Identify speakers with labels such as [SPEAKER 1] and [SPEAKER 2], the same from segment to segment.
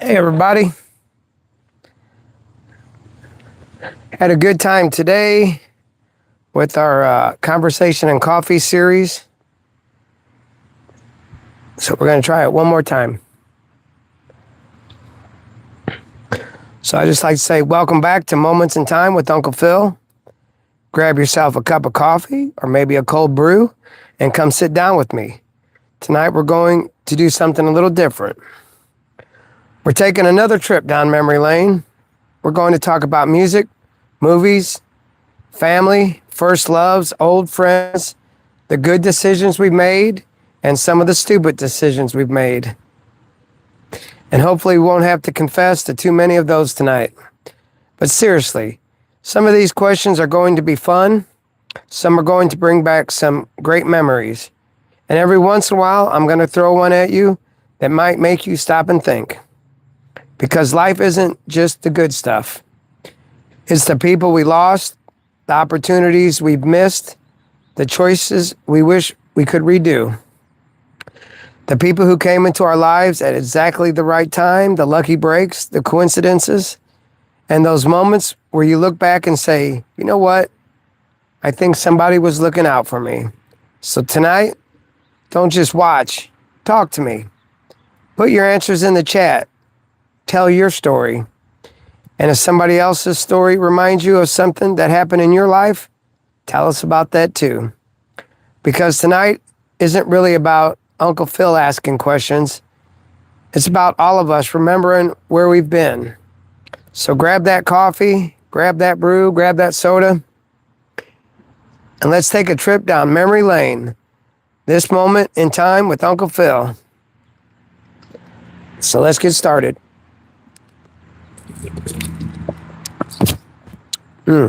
[SPEAKER 1] Hey, everybody. Had a good time today with our Conversation and Coffee series. So, we're going to try it one more time. So, I just like to say, welcome back to Moments in Time with Uncle Phil. Grab yourself a cup of coffee or maybe a cold brew and come sit down with me. Tonight, we're going to do something a little different. We're taking another trip down memory lane. We're going to talk about music, movies, family, first loves, old friends, the good decisions we've made, and some of the stupid decisions we've made. And hopefully we won't have to confess to too many of those tonight. But seriously, some of these questions are going to be fun. Some are going to bring back some great memories. And every once in a while, I'm going to throw one at you that might make you stop and think. Because life isn't just the good stuff. It's the people we lost, the opportunities we've missed, the choices we wish we could redo. The people who came into our lives at exactly the right time, the lucky breaks, the coincidences, and those moments where you look back and say, you know what? I think somebody was looking out for me. So tonight, don't just watch, talk to me. Put your answers in the chat. Tell your story. And if somebody else's story reminds you of something that happened in your life, tell us about that too. Because tonight isn't really about Uncle Phil asking questions. It's about all of us remembering where we've been. So grab that coffee, grab that brew, grab that soda, and let's take a trip down memory lane. This moment in time with Uncle Phil. So let's get started. All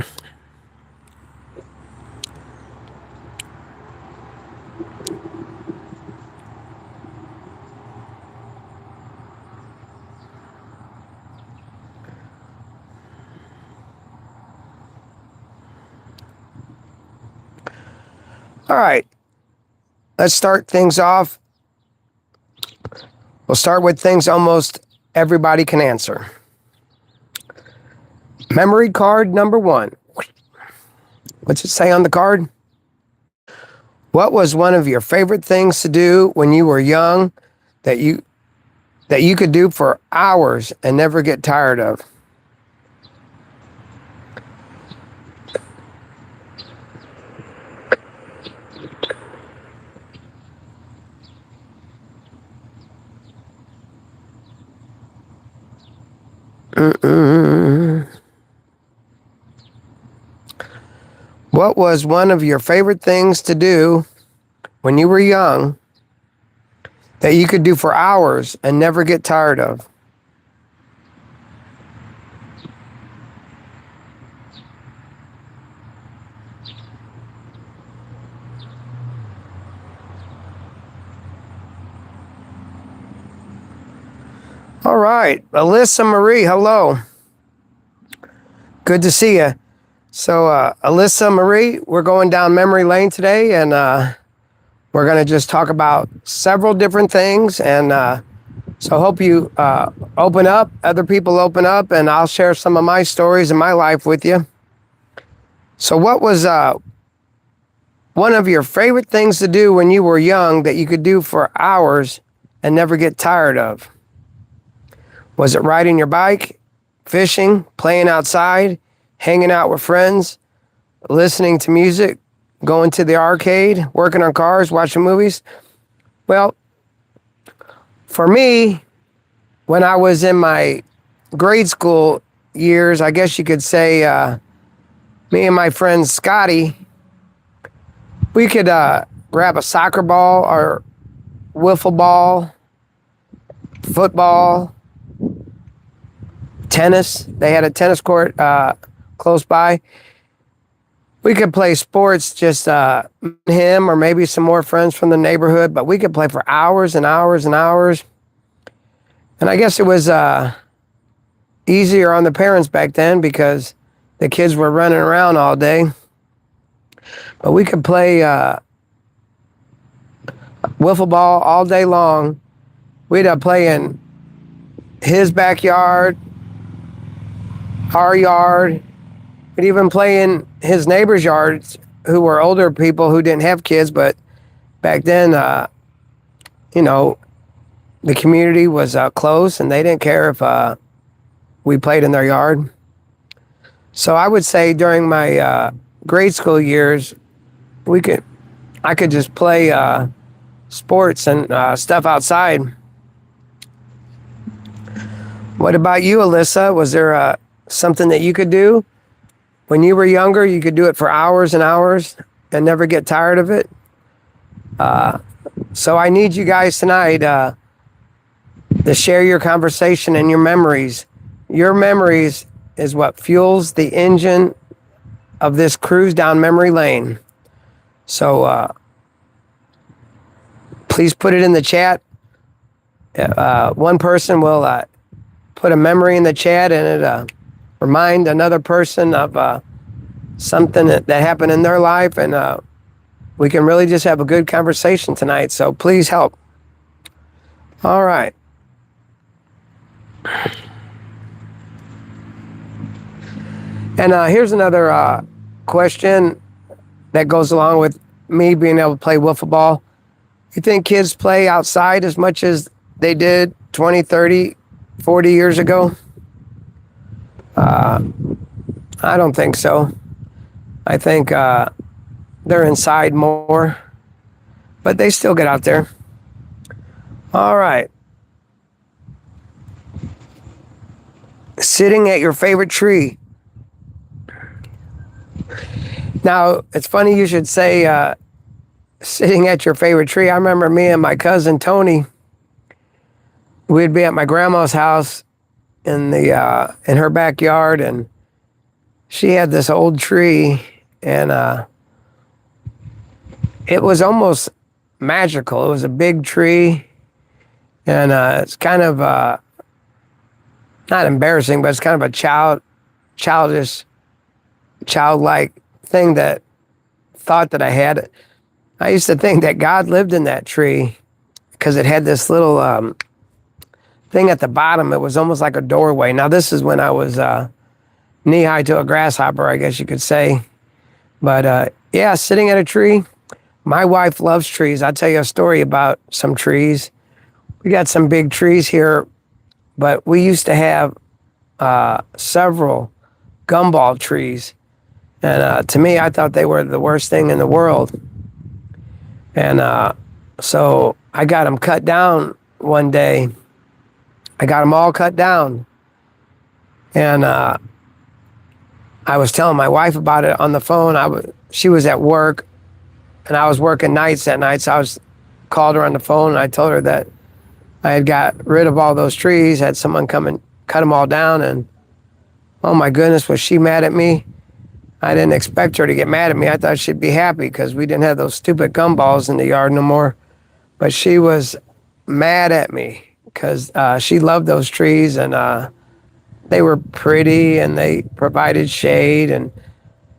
[SPEAKER 1] right, let's start things off. We'll start with things almost everybody can answer. Memory card number 1. What's it say on the card? What was one of your favorite things to do when you were young that you could do for hours and never get tired of? What was one of your favorite things to do when you were young that you could do for hours and never get tired of? All right, Alyssa Marie, hello. Good to see you. So, Alyssa Marie, we're going down memory lane today, and we're going to just talk about several different things. And so, hope you open up, other people open up, and I'll share some of my stories in my life with you. So, what was one of your favorite things to do when you were young that you could do for hours and never get tired of? Was it riding your bike, fishing, playing outside, hanging out with friends, listening to music, going to the arcade, working on cars, watching movies? Well, for me, when I was in my grade school years, I guess you could say, me and my friend Scotty, we could grab a soccer ball or wiffle ball, football, tennis. They had a tennis court close by. We could play sports, just him or maybe some more friends from the neighborhood, but we could play for hours and hours and hours. And I guess it was easier on the parents back then because the kids were running around all day. But we could play wiffle ball all day long. We'd play his backyard, our yard. We'd even play in his neighbor's yards who were older people who didn't have kids, but back then, you know, the community was close and they didn't care if we played in their yard. So I would say during my grade school years, I could just play sports and stuff outside. What about you, Alyssa? Was there something that you could do when you were younger? You could do it for hours and hours and never get tired of it. So I need you guys tonight to share your conversation and your memories. Your memories is what fuels the engine of this cruise down memory lane. So please put it in the chat. One person will put a memory in the chat and it remind another person of something that happened in their life, and we can really just have a good conversation tonight. So please help. All right. And here's another question that goes along with me being able to play wiffle ball. You think kids play outside as much as they did 20, 30, 40 years ago? I don't think so. I think they're inside more, but they still get out there. All right. Sitting at your favorite tree. Now, it's funny you should say sitting at your favorite tree. I remember me and my cousin Tony, we'd be at my grandma's house in her backyard, and she had this old tree, and it was almost magical. It was a big tree, and it's kind of not embarrassing, but it's kind of a childlike thing that thought that I had. I used to think that God lived in that tree because it had this little thing at the bottom. It was almost like a doorway. Now, this is when I was knee-high to a grasshopper, I guess you could say. But yeah, sitting at a tree. My wife loves trees. I'll tell you a story about some trees. We got some big trees here, but we used to have several gumball trees. And to me, I thought they were the worst thing in the world. And so I got them cut down one day. I got them all cut down. And I was telling my wife about it on the phone. She was at work, and I was working nights that night. So I called her on the phone, and I told her that I had got rid of all those trees, had someone come and cut them all down. And oh my goodness, was she mad at me? I didn't expect her to get mad at me. I thought she'd be happy because we didn't have those stupid gumballs in the yard no more. But she was mad at me because she loved those trees, and they were pretty and they provided shade,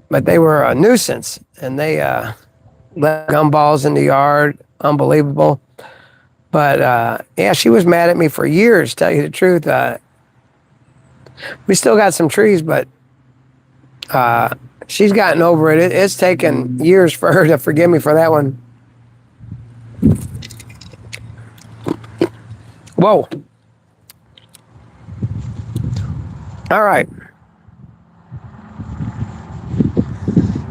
[SPEAKER 1] but they were a nuisance, and they left gumballs in the yard. Unbelievable. But yeah, she was mad at me for years, tell you the truth. We still got some trees, but she's gotten over it. It's taken years for her to forgive me for that one. Whoa. All right.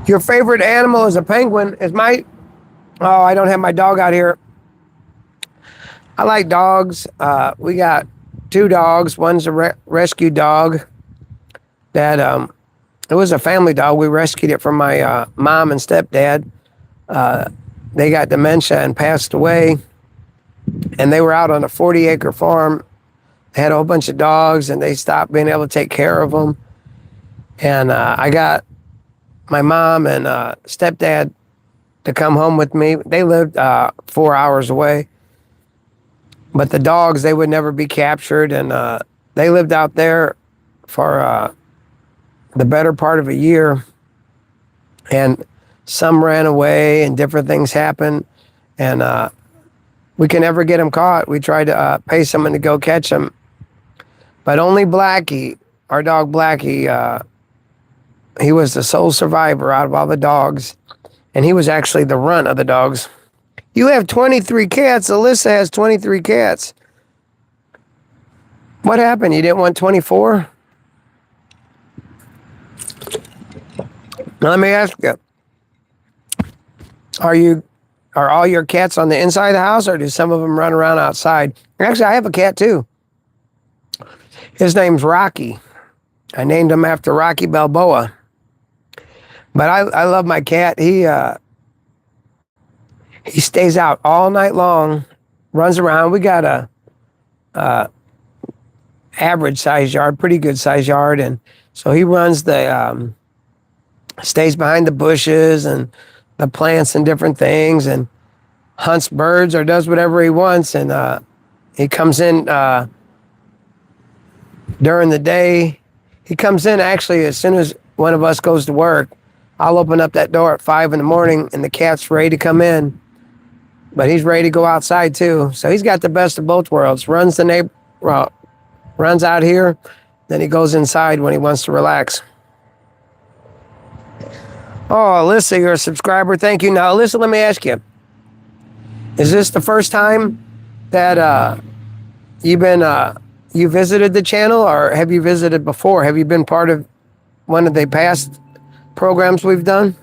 [SPEAKER 1] Your favorite animal is a penguin. Oh, I don't have my dog out here. I like dogs. We got 2 dogs. One's a rescue dog that it was a family dog. We rescued it from my mom and stepdad. They got dementia and passed away. And they were out on a 40-acre farm. They had a whole bunch of dogs, and they stopped being able to take care of them. And I got my mom and stepdad to come home with me. They lived 4 hours away. But the dogs, they would never be captured. And they lived out there for the better part of a year. And some ran away and different things happened. And we can never get them caught. We tried to pay someone to go catch them. But only Blackie, our dog Blackie, he was the sole survivor out of all the dogs. And he was actually the runt of the dogs. You have 23 cats. Alyssa has 23 cats. What happened? You didn't want 24? Now, let me ask you. Are all your cats on the inside of the house, or do some of them run around outside? Actually, I have a cat too. His name's Rocky. I named him after Rocky Balboa. But I love my cat. He stays out all night long, runs around. We got a average size yard, pretty good size yard, and so he runs stays behind the bushes and the plants and different things, and hunts birds or does whatever he wants. And he comes in during the day. He comes in actually as soon as one of us goes to work. I'll open up that door at 5 a.m, and the cat's ready to come in. But he's ready to go outside too. So he's got the best of both worlds. Runs out here, then he goes inside when he wants to relax. Oh, Alyssa, you're a subscriber. Thank you. Now, Alyssa, let me ask you. Is this the first time that you visited the channel, or have you visited before? Have you been part of one of the past programs we've done?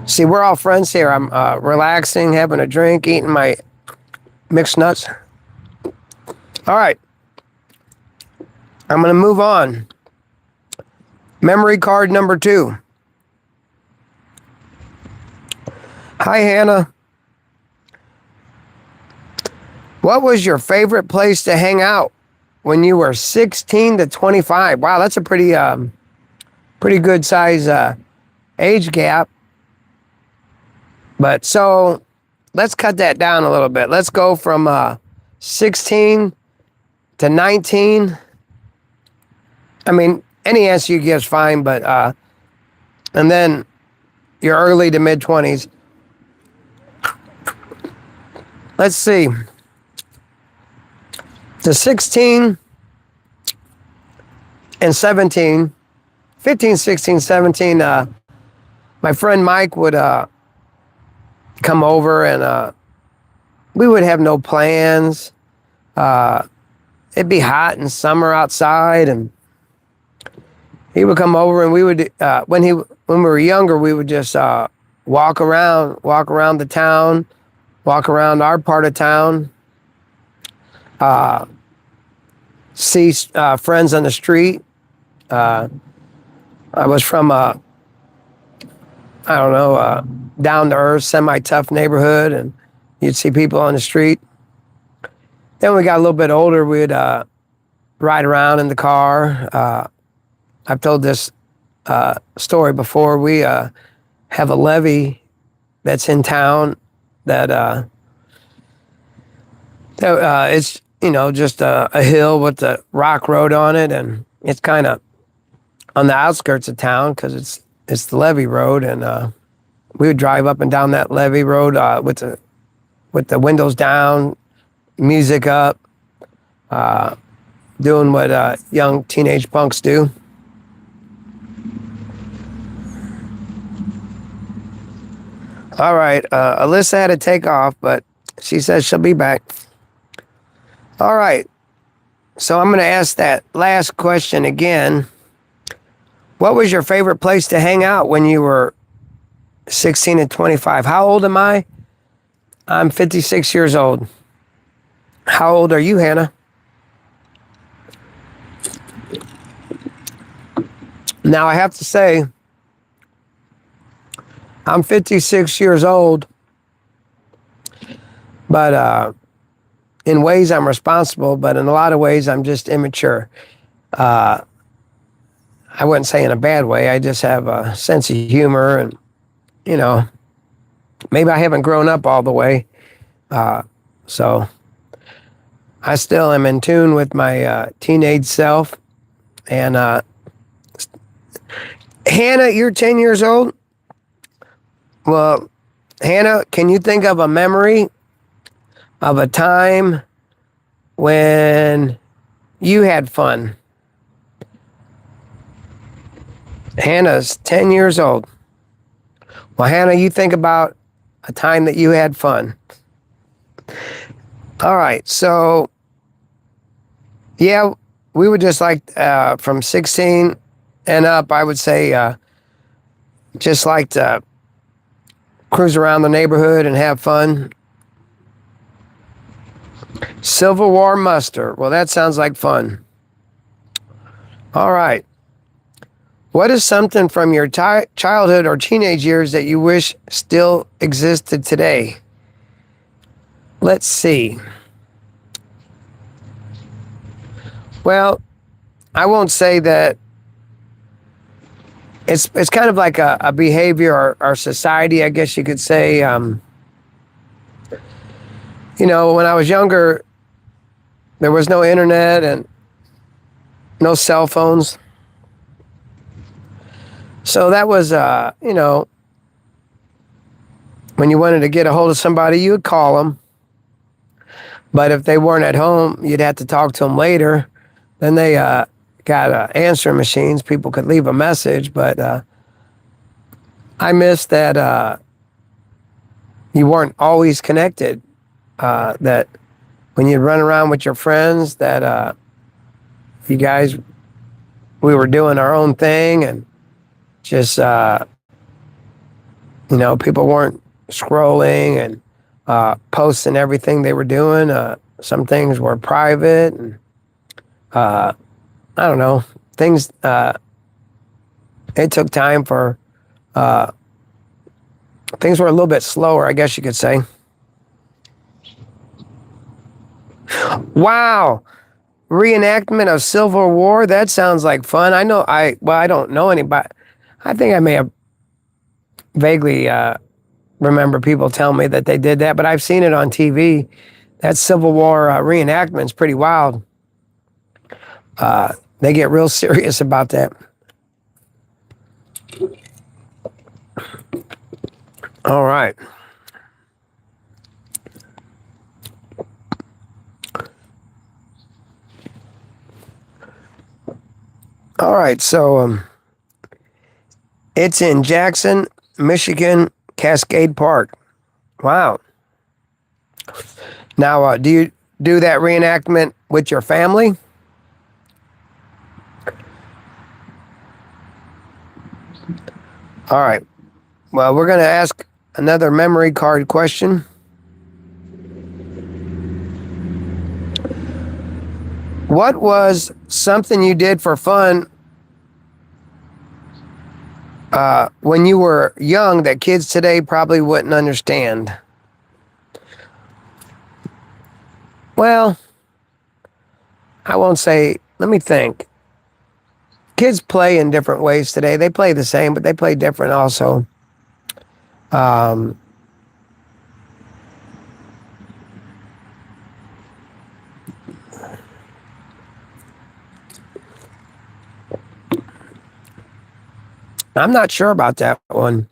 [SPEAKER 1] See, we're all friends here. I'm relaxing, having a drink, eating my mixed nuts. All right. I'm going to move on. Memory card number 2. Hi, Hannah. What was your favorite place to hang out when you were 16 to 25? Wow, that's a pretty good size age gap. But so let's cut that down a little bit. Let's go from 16 to 19. I mean, any answer you give is fine, but and then your early to mid 20s. Let's see. To 16 and 17, 15, 16, 17, my friend Mike would come over, and we would have no plans. It'd be hot in summer outside, and he would come over, and we would when we were younger, we would just walk around the town, walk around our part of town, see friends on the street. I was from down to earth, semi-tough neighborhood, and you'd see people on the street. Then when we got a little bit older, we'd ride around in the car. I've told this story before. We have a levee that's in town that it's just a hill with a rock road on it, and it's kind of on the outskirts of town because it's the levee road, and we would drive up and down that levee road with the windows down, music up, doing what young teenage punks do. All right, Alyssa had to take off, but she says she'll be back. All right, so I'm going to ask that last question again. What was your favorite place to hang out when you were 16 and 25? How old am I? I'm 56 years old. How old are you, Hannah? Now, I have to say, I'm 56 years old, but in ways I'm responsible, but in a lot of ways I'm just immature. I wouldn't say in a bad way. I just have a sense of humor, and, maybe I haven't grown up all the way. So I still am in tune with my teenage self. And Hannah, you're 10 years old? Well, Hannah, can you think of a memory of a time when you had fun? Hannah's 10 years old. Well, Hannah, you think about a time that you had fun. All right, so yeah, we would just like from 16 and up, I would say just like to cruise around the neighborhood and have fun. Civil War muster. Well, that sounds like fun. All right. What is something from your childhood or teenage years that you wish still existed today? Let's see. Well, I won't say that it's kind of like a behavior or society, I guess you could say. When I was younger, there was no internet and no cell phones. So that was, when you wanted to get a hold of somebody, you would call them. But if they weren't at home, you'd have to talk to them later. Then they got answering machines. People could leave a message. But I miss that you weren't always connected. That when you'd run around with your friends, that we were doing our own thing, and just people weren't scrolling and posting everything they were doing. Some things were private, and I don't know, things. It took time for things were a little bit slower, I guess you could say. Wow. Reenactment of Civil War. That sounds like fun. I don't know anybody. I think I may have vaguely remember people telling me that they did that, but I've seen it on TV. That Civil War reenactment's pretty wild. They get real serious about that. All right. All right, so it's in Jackson, Michigan, Cascade Park. Wow. Now, do you do that reenactment with your family? All right. Well, we're going to ask another memory card question. What was something you did for fun when you were young that kids today probably wouldn't understand? Well, I won't say, let me think. Kids play in different ways today. They play the same, but they play different also. I'm not sure about that one.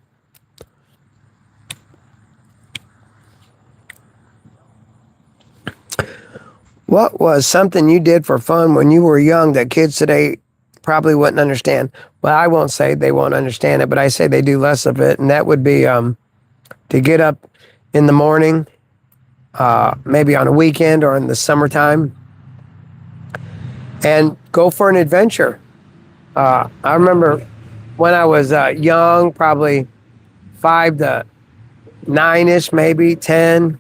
[SPEAKER 1] What was something you did for fun when you were young that kids today probably wouldn't understand? Well, I won't say they won't understand it, but I say they do less of it, and that would be to get up in the morning, maybe on a weekend or in the summertime, and go for an adventure. I remember when I was young, probably 5 to 9-ish, maybe 10,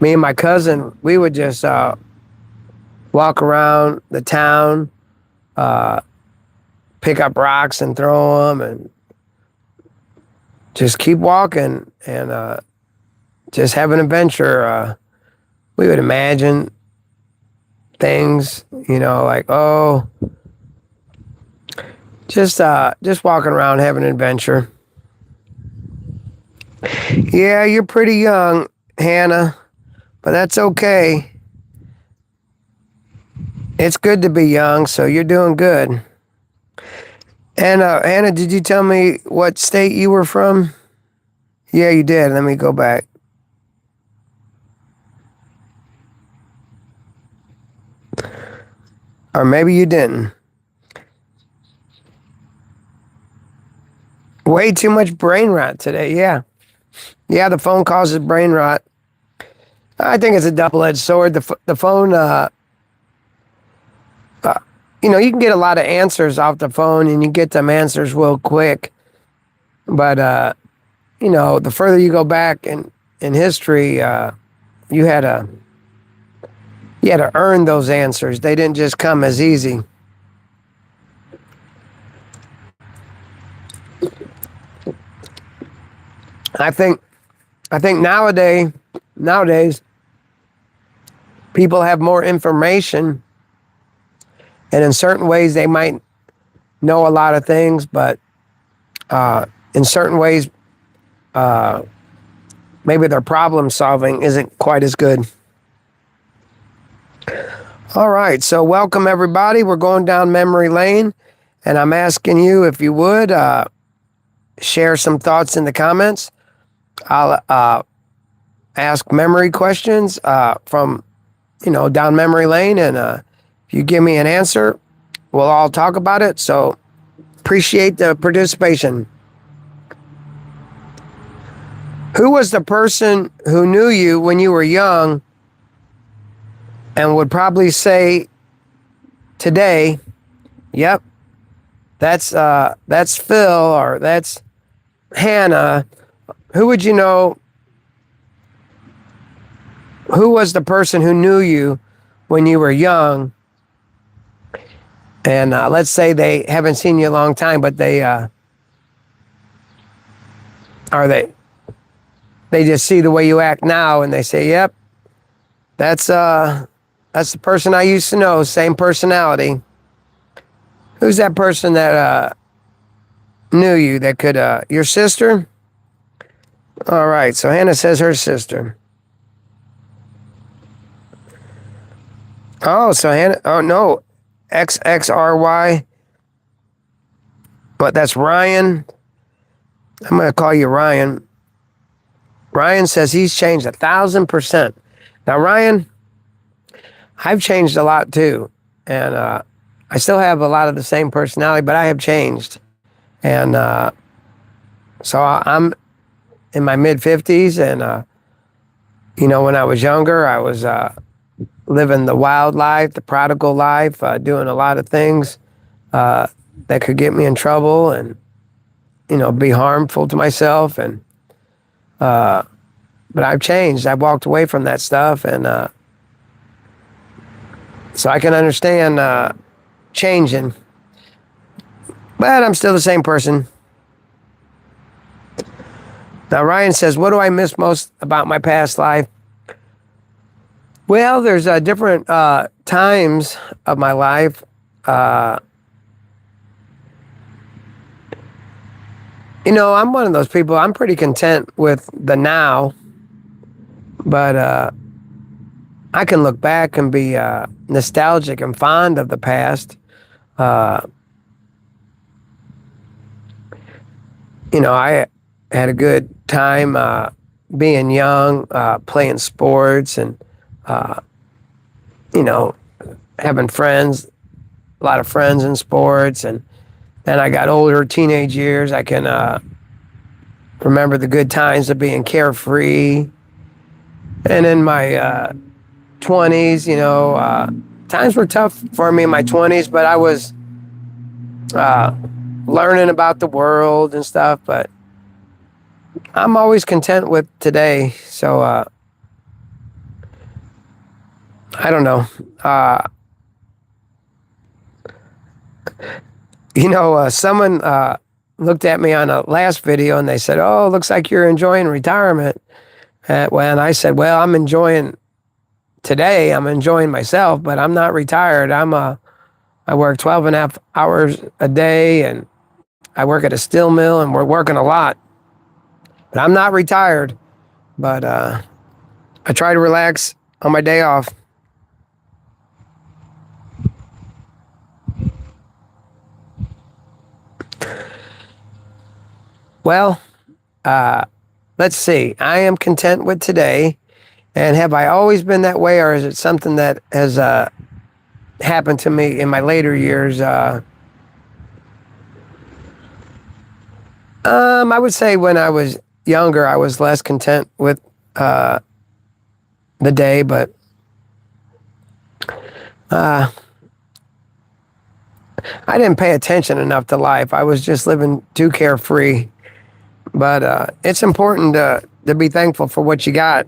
[SPEAKER 1] me and my cousin, we would just walk around the town, pick up rocks and throw them, and just keep walking and just have an adventure. We would imagine things, like, just walking around having an adventure. Yeah, you're pretty young, Hannah, but that's okay. It's good to be young, so you're doing good. And Hannah, did you tell me what state you were from? Yeah, you did. Let me go back. or maybe you didn't. Way too much brain rot today. Yeah. Yeah, the phone causes brain rot. I think it's a double-edged sword. The phone, you can get a lot of answers off the phone, and you get them answers real quick. But, the further you go back in history, you had to earn those answers. They didn't just come as easy. I think nowadays people have more information, and in certain ways they might know a lot of things, but in certain ways maybe their problem solving isn't quite as good. All right, so welcome everybody. We're going down memory lane, and I'm asking you if you would share some thoughts in the comments. I'll ask memory questions from, down memory lane, and if you give me an answer, we'll all talk about it. So appreciate the participation. Who was the person who knew you when you were young and would probably say today, yep, that's Phil, or that's Hannah? Who would you know? Who was the person who knew you when you were young? And let's say they haven't seen you a long time, but they just see the way you act now, and they say, "Yep, that's the person I used to know. Same personality." Who's that person that knew you? That could your sister? All right, so Hannah says her sister. Oh, so Hannah, oh no, XXRY. But that's Ryan. I'm going to call you Ryan. Ryan says he's changed 1,000%. Now, Ryan, I've changed a lot too. And I still have a lot of the same personality, but I have changed. And so I'm in my mid-50s, and when I was younger, I was living the wild life, the prodigal life, doing a lot of things that could get me in trouble and be harmful to myself. And but I've changed. I've walked away from that stuff, and so I can understand changing, but I'm still the same person. Now, Ryan says, what do I miss most about my past life? Well, there's different times of my life. I'm one of those people, I'm pretty content with the now, but I can look back and be nostalgic and fond of the past. I had a good time being young, playing sports, and having friends, a lot of friends in sports. And then I got older, teenage years. I can remember the good times of being carefree. And in my 20s, times were tough for me in my 20s, but I was learning about the world and stuff. But I'm always content with today. So I don't know. Someone looked at me on a last video, and they said, "Oh, looks like you're enjoying retirement." And I said, "Well, I'm enjoying today. I'm enjoying myself, but I'm not retired. I work 12 and a half hours a day, and I work at a steel mill, and we're working a lot. But I'm not retired. But I try to relax on my day off." Well, let's see. I am content with today. And have I always been that way, or is it something that has happened to me in my later years. I would say when I was younger, I was less content with the day, but I didn't pay attention enough to life. I was just living too carefree. But it's important to be thankful for what you got.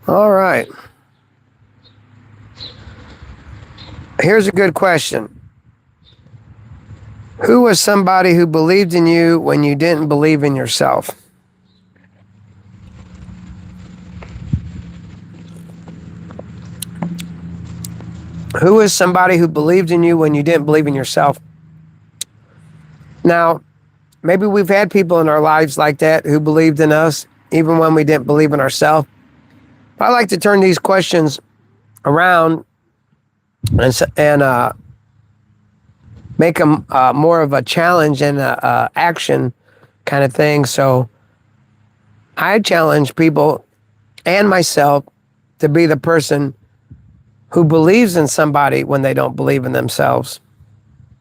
[SPEAKER 1] All right. Here's a good question. Who was somebody who believed in you when you didn't believe in yourself? Who is somebody who believed in you when you didn't believe in yourself? Now, maybe we've had people in our lives like that who believed in us even when we didn't believe in ourselves. I like to turn these questions around and make them more of a challenge and action kind of thing. So I challenge people and myself to be the person who believes in somebody when they don't believe in themselves.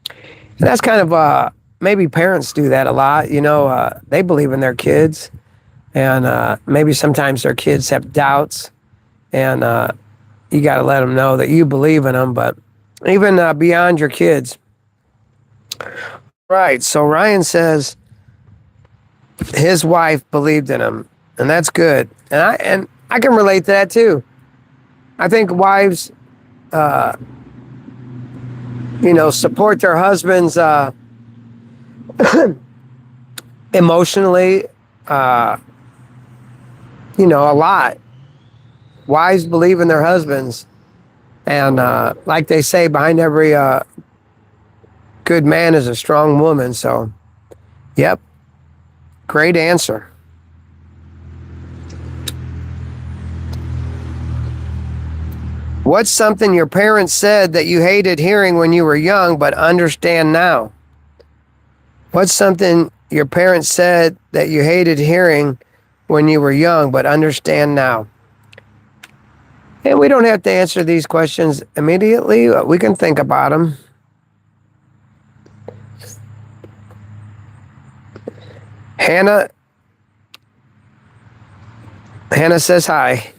[SPEAKER 1] And that's kind of maybe parents do that a lot. They believe in their kids, and maybe sometimes their kids have doubts, and you got to let them know that you believe in them, but even beyond your kids. Right. So Ryan says his wife believed in him, and that's good. And I can relate to that too. I think wives, support their husbands emotionally, a lot. Wives believe in their husbands, and like they say, behind every good man is a strong woman. So, yep, great answer. What's something your parents said that you hated hearing when you were young but understand now? What's something your parents said that you hated hearing when you were young but understand now? And we don't have to answer these questions immediately. We can think about them. Hannah says hi.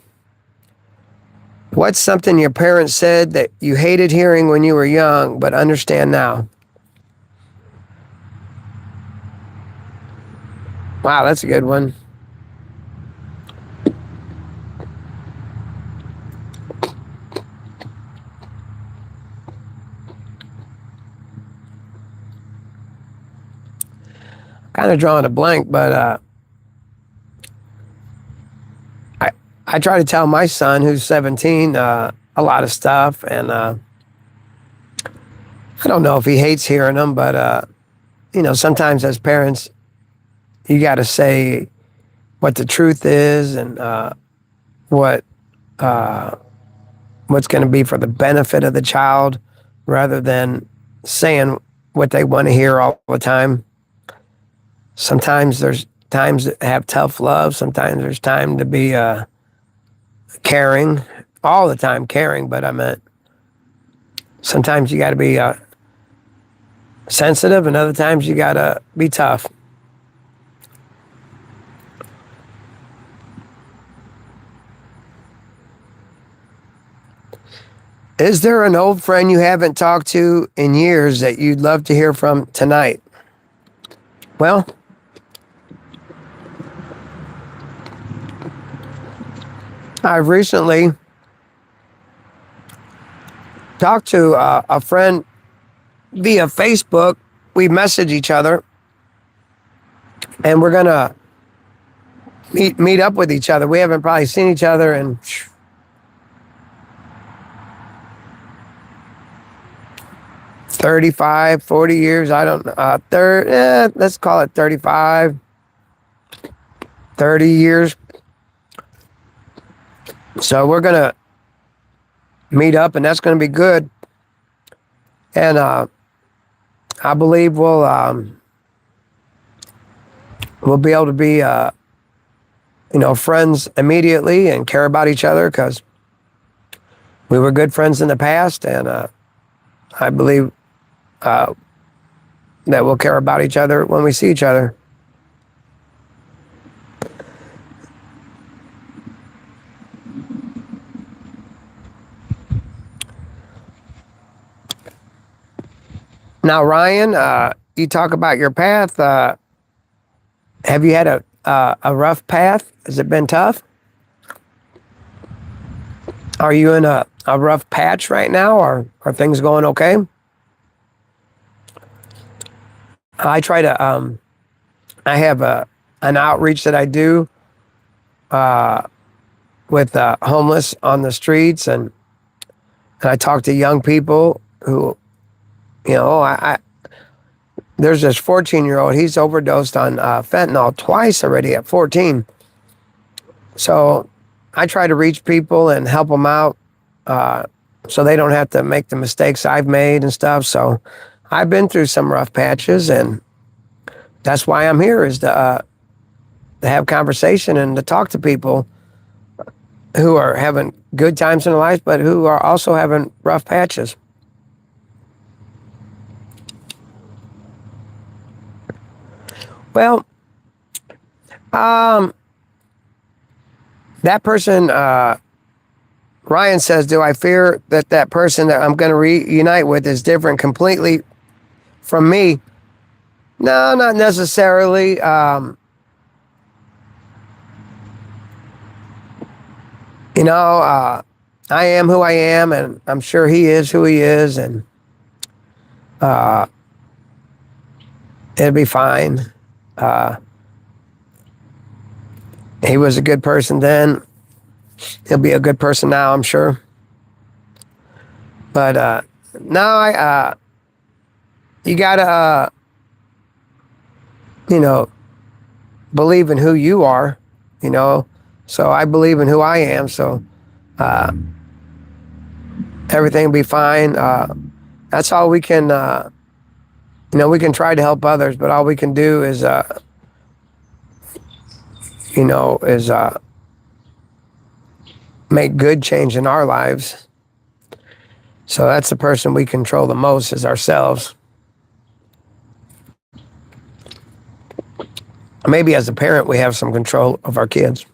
[SPEAKER 1] What's something your parents said that you hated hearing when you were young but understand now? Wow, that's a good one. Kind of drawing a blank, but I try to tell my son, who's 17, a lot of stuff, and I don't know if he hates hearing them, but sometimes as parents, you got to say what the truth is and what's going to be for the benefit of the child, rather than saying what they want to hear all the time. Sometimes there's times that have tough love. Sometimes there's time to be caring, all the time caring, but I meant sometimes you got to be sensitive, and other times you got to be tough. Is there an old friend you haven't talked to in years that you'd love to hear from tonight? Well, I've recently talked to a friend via Facebook. We message each other, and we're gonna meet up with each other. We haven't probably seen each other in 35, 40 years. I don't know. Let's call it 35, 30 years. So we're going to meet up, and that's going to be good. And I believe we'll be able to be, friends immediately and care about each other, because We were good friends in the past, and I believe that we'll care about each other when we see each other. Now, Ryan, you talk about your path. Have you had a rough path? Has it been tough? Are you in a rough patch right now, or are things going okay? I try to. I have an outreach that I do with homeless on the streets, and I talk to young people who, I there's this 14-year-old. He's overdosed on fentanyl twice already at 14. So I try to reach people and help them out so they don't have to make the mistakes I've made and stuff. So I've been through some rough patches, and that's why I'm here, is to have conversation and to talk to people who are having good times in their life, but who are also having rough patches. Well, that person, Ryan says, do I fear that that person that I'm going to reunite with is different completely from me? No, not necessarily. I am who I am, and I'm sure he is who he is, and it'll be fine. He was a good person then. He'll be a good person now, I'm sure. But no, you gotta, believe in who you are, So I believe in who I am. So everything will be fine. That's all we can. We can try to help others, but all we can do is, make good change in our lives. So that's the person we control the most, is ourselves. Maybe as a parent, we have some control of our kids.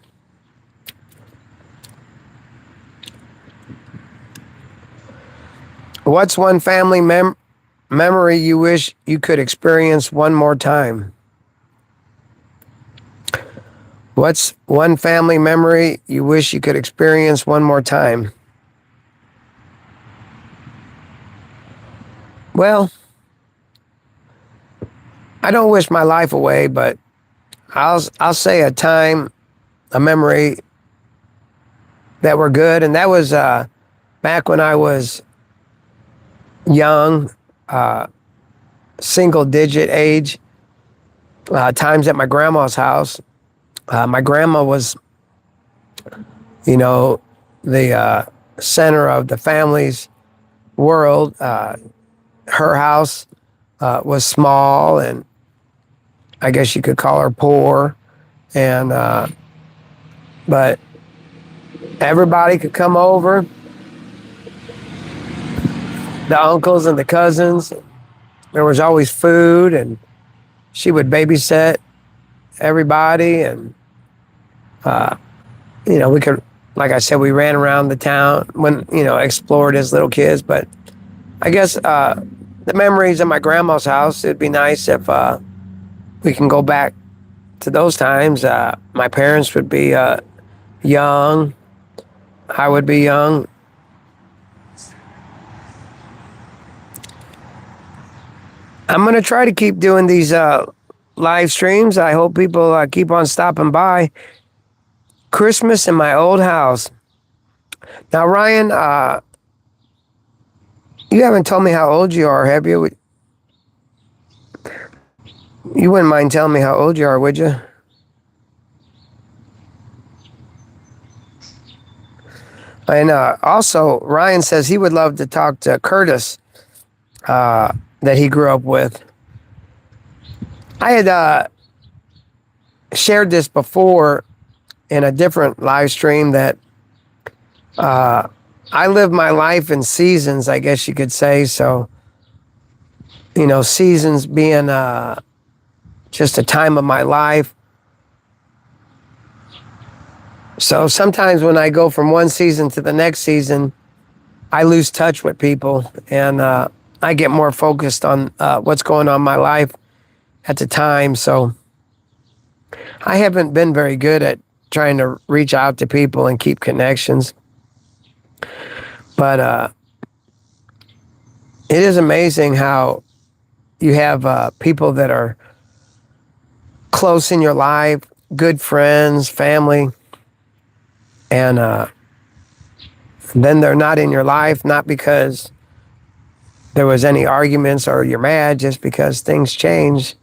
[SPEAKER 1] What's one family memory you wish you could experience one more time? What's one family memory you wish you could experience one more time? Well, I don't wish my life away, but I'll say a memory that were good, and that was back when I was young, single digit age, times at my grandma's house. My grandma was, the center of the family's world. Her house was small, and I guess you could call her poor, and but everybody could come over. The uncles and the cousins. There was always food, and she would babysit everybody, and we could, like I said, we ran around the town when explored as little kids. But I guess the memories of my grandma's house, it'd be nice if we can go back to those times. My parents would be young. I would be young. I'm going to try to keep doing these live streams. I hope people keep on stopping by. Christmas in my old house. Now, Ryan, you haven't told me how old you are, have you? You wouldn't mind telling me how old you are, would you? And also, Ryan says he would love to talk to Curtis that he grew up with. I had shared this before in a different live stream that I live my life in seasons, I guess you could say. So, seasons being just a time of my life. So sometimes when I go from one season to the next season, I lose touch with people, and I get more focused on what's going on in my life at the time. So I haven't been very good at trying to reach out to people and keep connections. But it is amazing how you have people that are close in your life, good friends, family, and then they're not in your life, not because there was any arguments or you're mad, just because things change.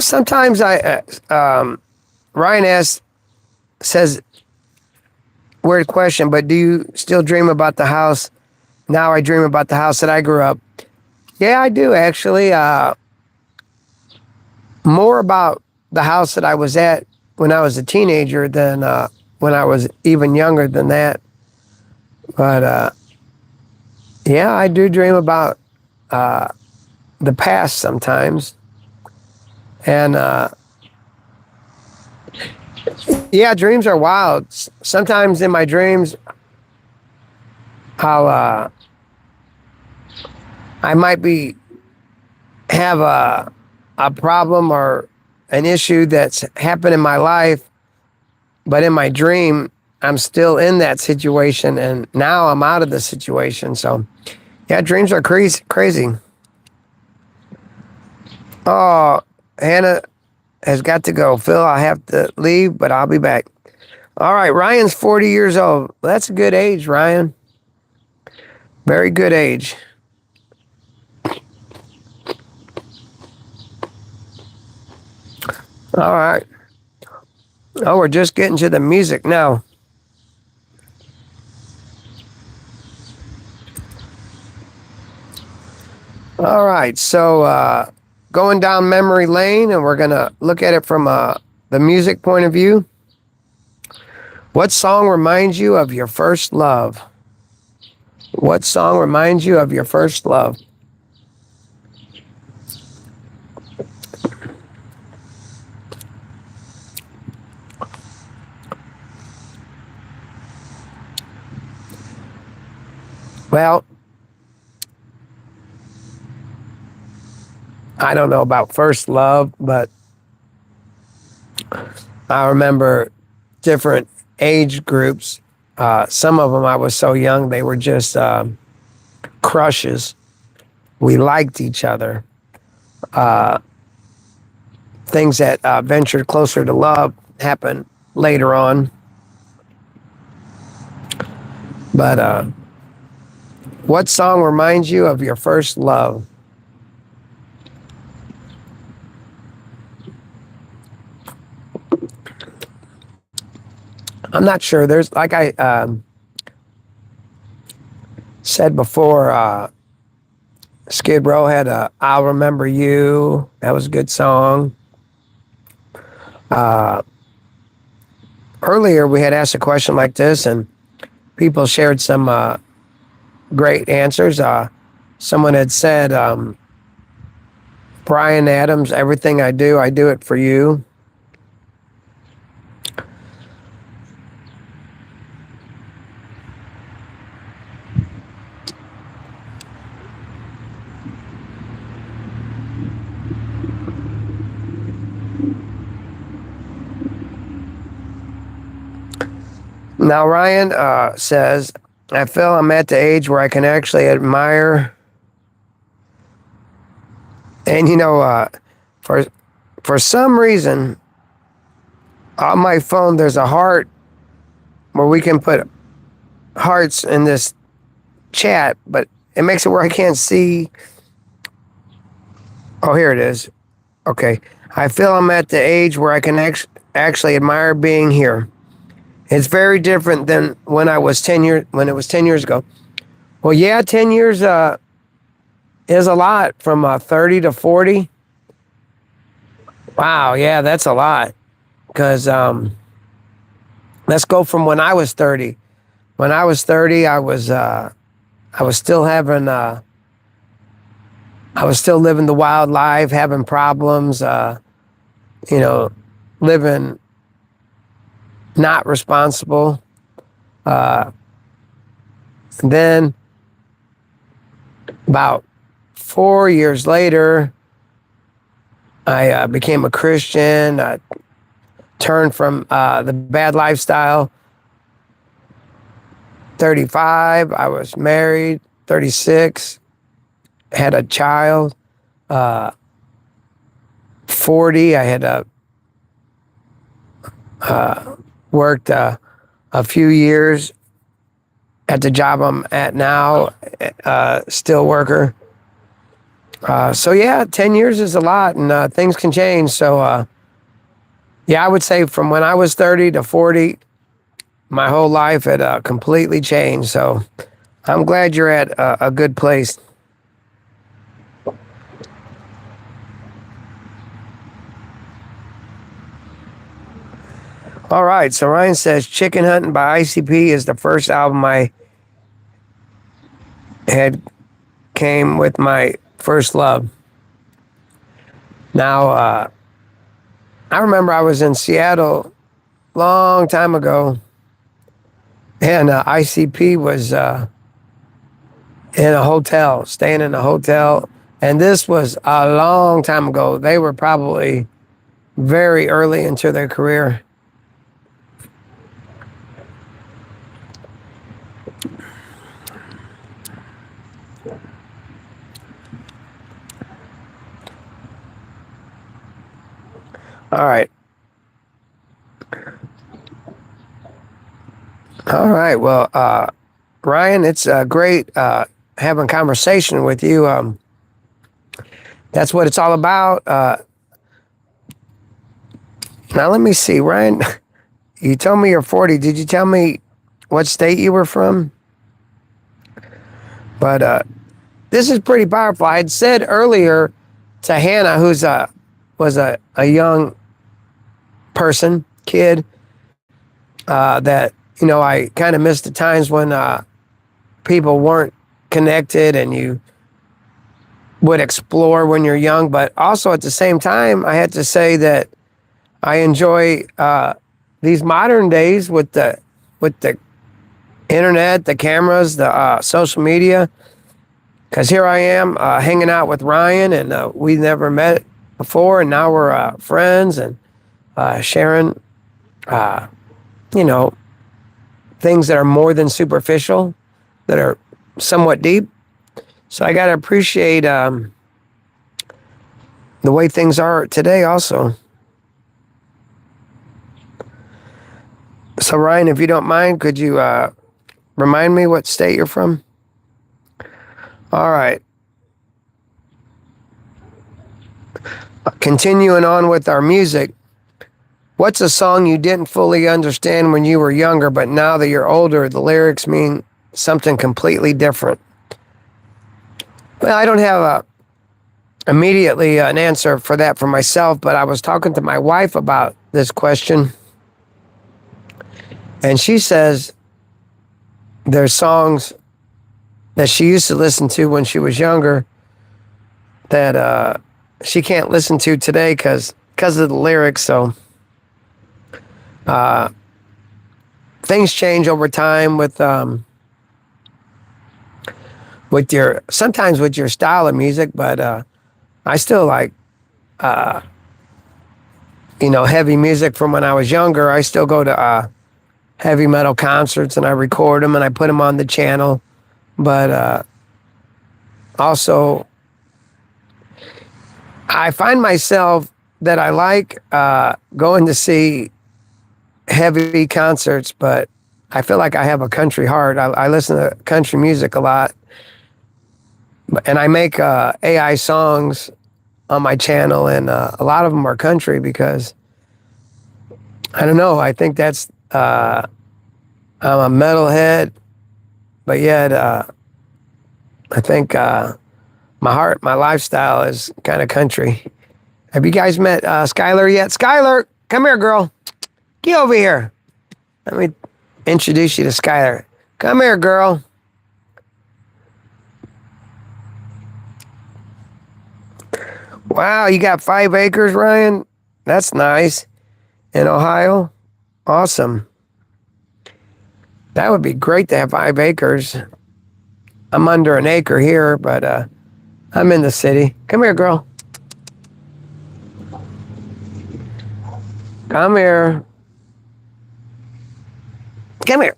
[SPEAKER 1] Sometimes Ryan says, weird question, but do you still dream about the house? Now I dream about the house that I grew up. Yeah, I do actually. More about the house that I was at when I was a teenager than when I was even younger than that. But yeah, I do dream about the past sometimes. And yeah, dreams are wild. Sometimes in my dreams, I might have a problem or an issue that's happened in my life, but in my dream, I'm still in that situation, and now I'm out of the situation. So, yeah, dreams are crazy. Oh, Hannah has got to go. Phil, I have to leave, but I'll be back. All right, Ryan's 40 years old. That's a good age, Ryan. Very good age. All right. Oh, we're just getting to the music now. All right, so going down memory lane, and we're going to look at it from the music point of view. What song reminds you of your first love? What song reminds you of your first love? Well, I don't know about first love, but I remember different age groups. Some of them I was so young, they were just crushes. We liked each other. Things that ventured closer to love happened later on. But what song reminds you of your first love? I'm not sure. There's, like I said before, Skid Row had I'll Remember You. That was a good song. Earlier, we had asked a question like this, and people shared some great answers. Someone had said, Bryan Adams, Everything I Do It for You. Now, Ryan says, I feel I'm at the age where I can actually admire. And, for some reason, on my phone, there's a heart where we can put hearts in this chat, but it makes it where I can't see. Oh, here it is. Okay. I feel I'm at the age where I can actually admire being here. It's very different than when it was 10 years ago. Well, yeah, 10 years is a lot from 30 to 40. Wow, yeah, that's a lot. Because let's go from when I was 30. When I was 30, I was still having I was still living the wild life, having problems, you know, living not responsible. Then about 4 years later, I became a Christian. I turned from the bad lifestyle. 35, I was married. 36, had a child. 40, I had worked a few years at the job I'm at now, still worker. So yeah, 10 years is a lot, and things can change. So yeah, I would say from when I was 30 to 40, my whole life had completely changed. So I'm glad you're at a good place. All right, so Ryan says Chicken Hunting by ICP is the first album I had came with my first love. Now, I remember I was in Seattle long time ago, and ICP was in a hotel, staying in a hotel, and this was a long time ago. They were probably very early into their career. All right. All right. Well, Ryan, it's great having conversation with you. That's what it's all about. Now, let me see, Ryan. You told me you're 40. Did you tell me what state you were from? But this is pretty powerful. I had said earlier to Hannah, who's was a young person, kid, that, you know, I kind of missed the times when people weren't connected and you would explore when you're young. But also at the same time, I had to say that I enjoy these modern days with the internet, the cameras, the social media. Because here I am hanging out with Ryan, and we never met before, and now we're friends and sharing, you know, things that are more than superficial, that are somewhat deep. So I got to appreciate the way things are today also. So Ryan, if you don't mind, could you remind me what state you're from? All right. Continuing on with our music, what's a song you didn't fully understand when you were younger, but now that you're older, the lyrics mean something completely different? Well, I don't have immediately an answer for that for myself, but I was talking to my wife about this question, and she says there's songs that she used to listen to when she was younger that she can't listen to today because of the lyrics. So things change over time with your sometimes with your style of music, but I still like you know, heavy music from when I was younger. I still go to heavy metal concerts and I record them and I put them on the channel. But also, I find myself that I like going to see heavy concerts, but I feel like I have a country heart. I listen to country music a lot. And I make AI songs on my channel, and a lot of them are country because, I don't know, I think that's, I'm a metalhead, but yet I think my lifestyle is kind of country. Have you guys met Skylar yet? Skylar, come here, girl. Get over here. Let me introduce you to Skylar. Come here, girl. Wow, you got 5 acres, Ryan? That's nice. In Ohio? Awesome. That would be great to have 5 acres. I'm under an acre here, but I'm in the city. Come here, girl. Come here. Come here.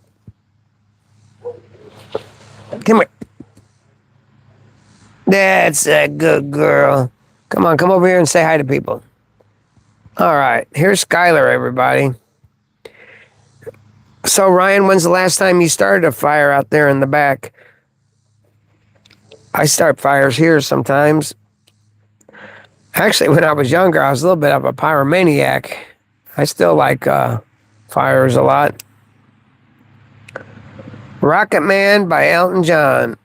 [SPEAKER 1] Come here. That's a good girl. Come on, come over here and say hi to people. All right, here's Skylar, everybody. So, Ryan, when's the last time you started a fire out there in the back? I start fires here sometimes. Actually, when I was younger, I was a little bit of a pyromaniac. I still like fires a lot. Rocket Man by Elton John.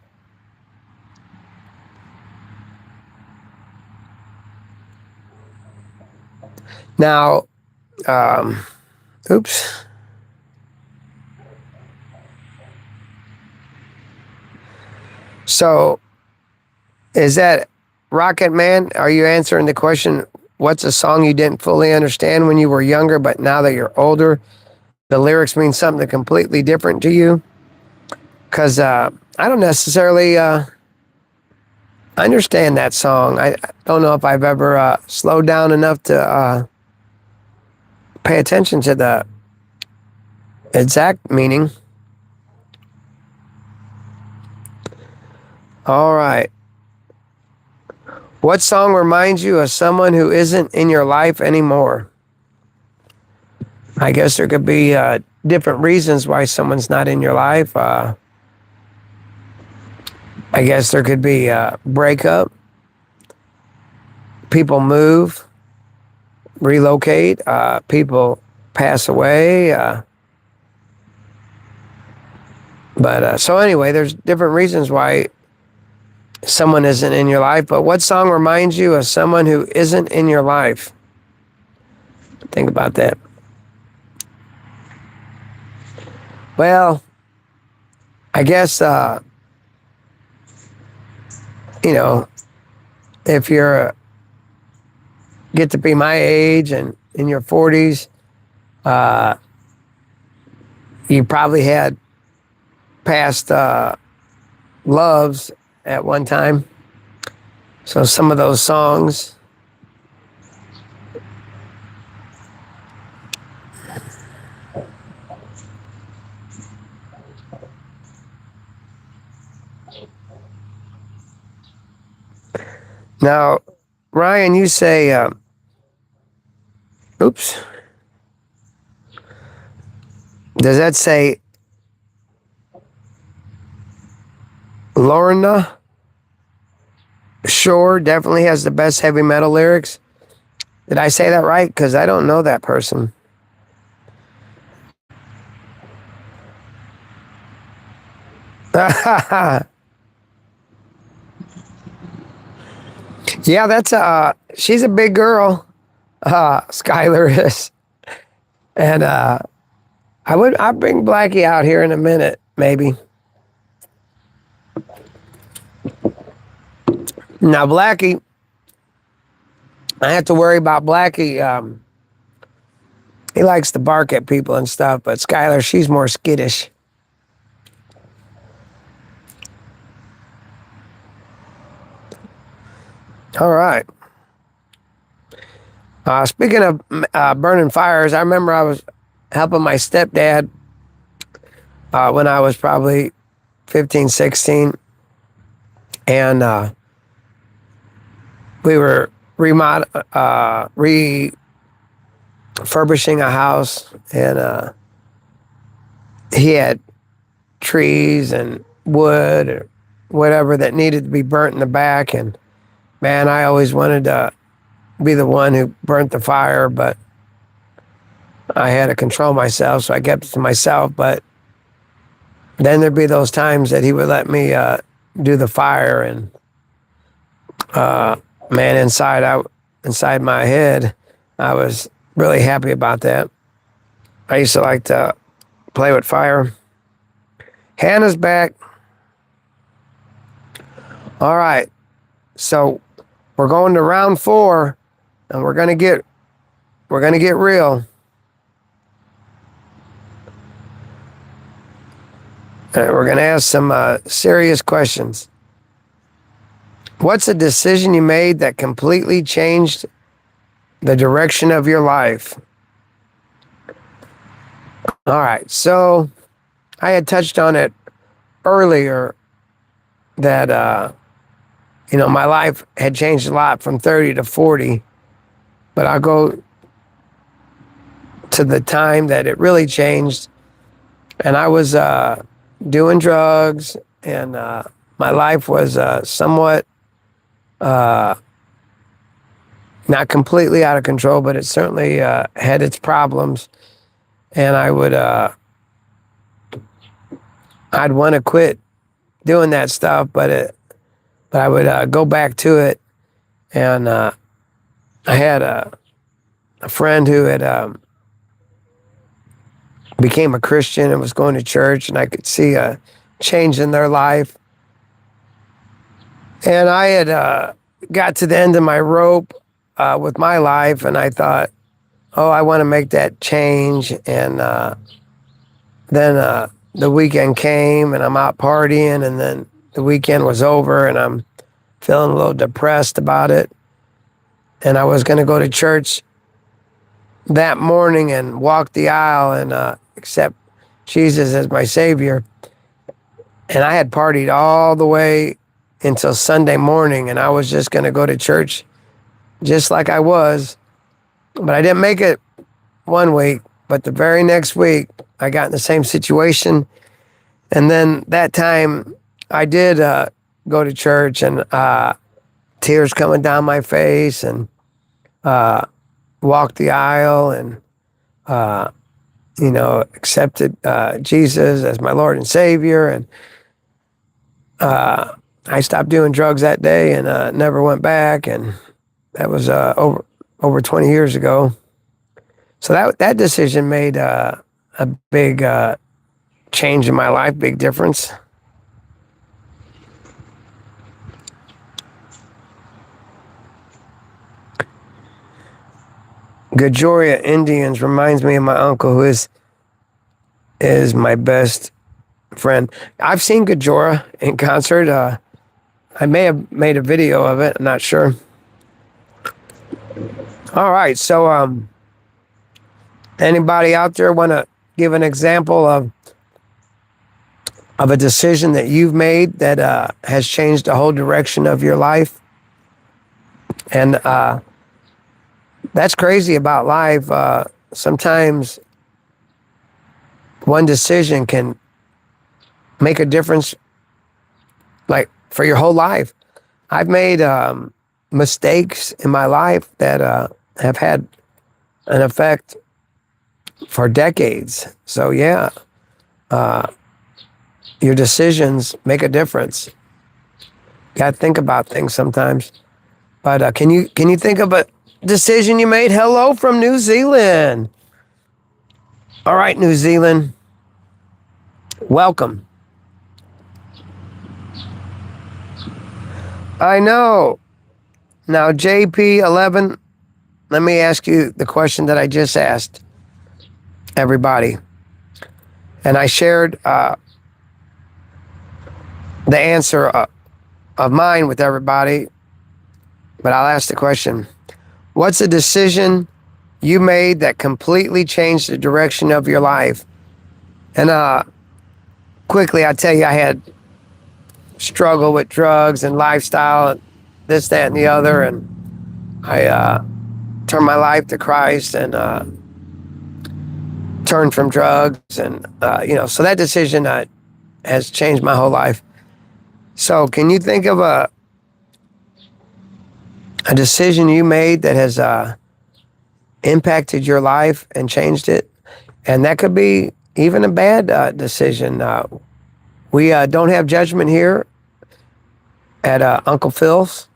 [SPEAKER 1] Now, oops. So, is that Rocket Man? Are you answering the question, what's a song you didn't fully understand when you were younger, but now that you're older, the lyrics mean something completely different to you? Because I don't necessarily understand that song. I don't know if I've ever slowed down enough to pay attention to the exact meaning. All right. What song reminds you of someone who isn't in your life anymore? I guess there could be different reasons why someone's not in your life. I guess there could be a breakup, people move, relocate, people pass away. So anyway, there's different reasons why someone isn't in your life. But what song reminds you of someone who isn't in your life? Think about that. Well, I guess, if you're get to be my age and in your 40s, you probably had past loves at one time. So some of those songs. Now, Ryan, you say, oops. Does that say Lorna Shore definitely has the best heavy metal lyrics? Did I say that right? Because I don't know that person. Yeah, that's she's a big girl. Skylar is. And I'll bring Blackie out here in a minute, maybe. Now, Blackie, I have to worry about Blackie. He likes to bark at people and stuff, but Skylar, she's more skittish. All right. Speaking of burning fires, I remember I was helping my stepdad when I was probably 15, 16. And we were refurbishing a house, and he had trees and wood or whatever that needed to be burnt in the back. And man, I always wanted to be the one who burnt the fire, but I had to control myself, so I kept it to myself. But then there'd be those times that he would let me do the fire, and Man, inside my head, I was really happy about that. I used to like to play with fire. Hannah's back. All right. So we're going to round 4, and we're gonna get real. And we're gonna ask some serious questions. What's a decision you made that completely changed the direction of your life? All right. So I had touched on it earlier that my life had changed a lot from 30 to 40, but I'll go to the time that it really changed. And I was doing drugs, and my life was somewhat not completely out of control, but it certainly had its problems. And I'd want to quit doing that stuff, but I would go back to it. And I had a friend who had became a Christian and was going to church, and I could see a change in their life. And I had got to the end of my rope with my life, and I thought, oh, I want to make that change. And then the weekend came, and I'm out partying, and then the weekend was over, and I'm feeling a little depressed about it. And I was going to go to church that morning and walk the aisle and accept Jesus as my Savior. And I had partied all the way until Sunday morning, and I was just going to go to church just like I was. But I didn't make it one week, but the very next week, I got in the same situation. And then that time, I did go to church, and tears coming down my face, and walked the aisle, and accepted Jesus as my Lord and Savior. And I stopped doing drugs that day, and never went back. And that was over 20 years ago. So that decision made a big change in my life, big difference. Gajoria Indians reminds me of my uncle, who is my best friend. I've seen Gajora in concert. I may have made a video of it. I'm not sure. All right. So, anybody out there want to give an example of a decision that you've made that has changed the whole direction of your life? And that's crazy about life. Sometimes one decision can make a difference, like, for your whole life. I've made mistakes in my life that have had an effect for decades. So yeah, your decisions make a difference. Got to think about things sometimes. But can you think of a decision you made? Hello from New Zealand. All right, New Zealand. Welcome. I know. Now, JP11, let me ask you the question that I just asked everybody. And I shared the answer of mine with everybody, but I'll ask the question. What's a decision you made that completely changed the direction of your life? And quickly, I tell you, I had struggle with drugs and lifestyle, and this, that, and the other, and I turned my life to Christ and turned from drugs, and so that decision has changed my whole life. So, can you think of a decision you made that has impacted your life and changed it? And that could be even a bad decision. We don't have judgment here at Uncle Phil's.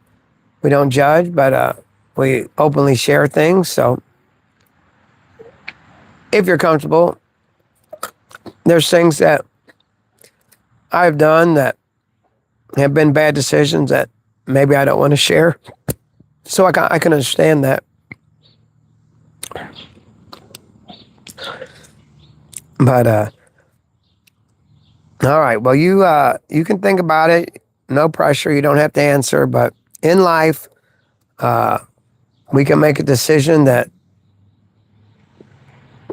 [SPEAKER 1] We don't judge, but we openly share things. So if you're comfortable, there's things that I've done that have been bad decisions that maybe I don't want to share. So I can understand that. But all right, well, you can think about it. No pressure. You don't have to answer. But in life, we can make a decision that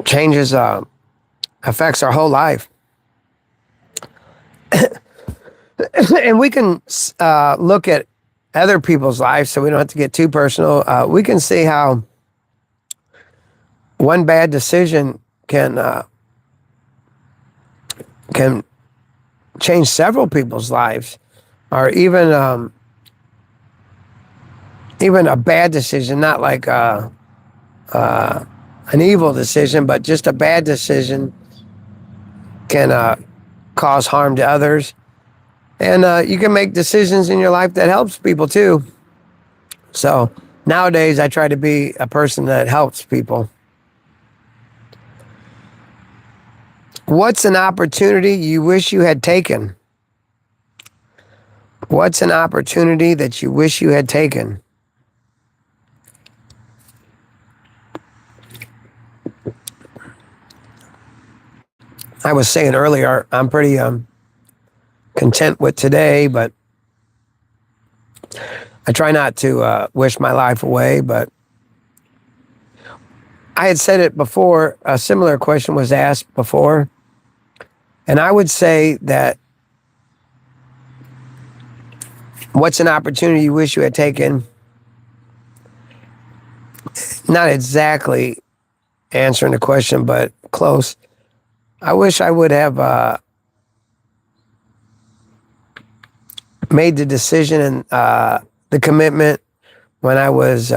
[SPEAKER 1] changes, affects our whole life. And we can look at other people's lives, so we don't have to get too personal. We can see how one bad decision can change several people's lives, or even a bad decision, not like an evil decision, but just a bad decision can cause harm to others. And you can make decisions in your life that helps people too. So nowadays, I try to be a person that helps people. What's an opportunity you wish you had taken? What's an opportunity that you wish you had taken? I was saying earlier, I'm pretty content with today, but I try not to wish my life away. But I had said it before, a similar question was asked before, and I would say that what's an opportunity you wish you had taken? Not exactly answering the question, but close. I wish I would have made the decision and the commitment when I was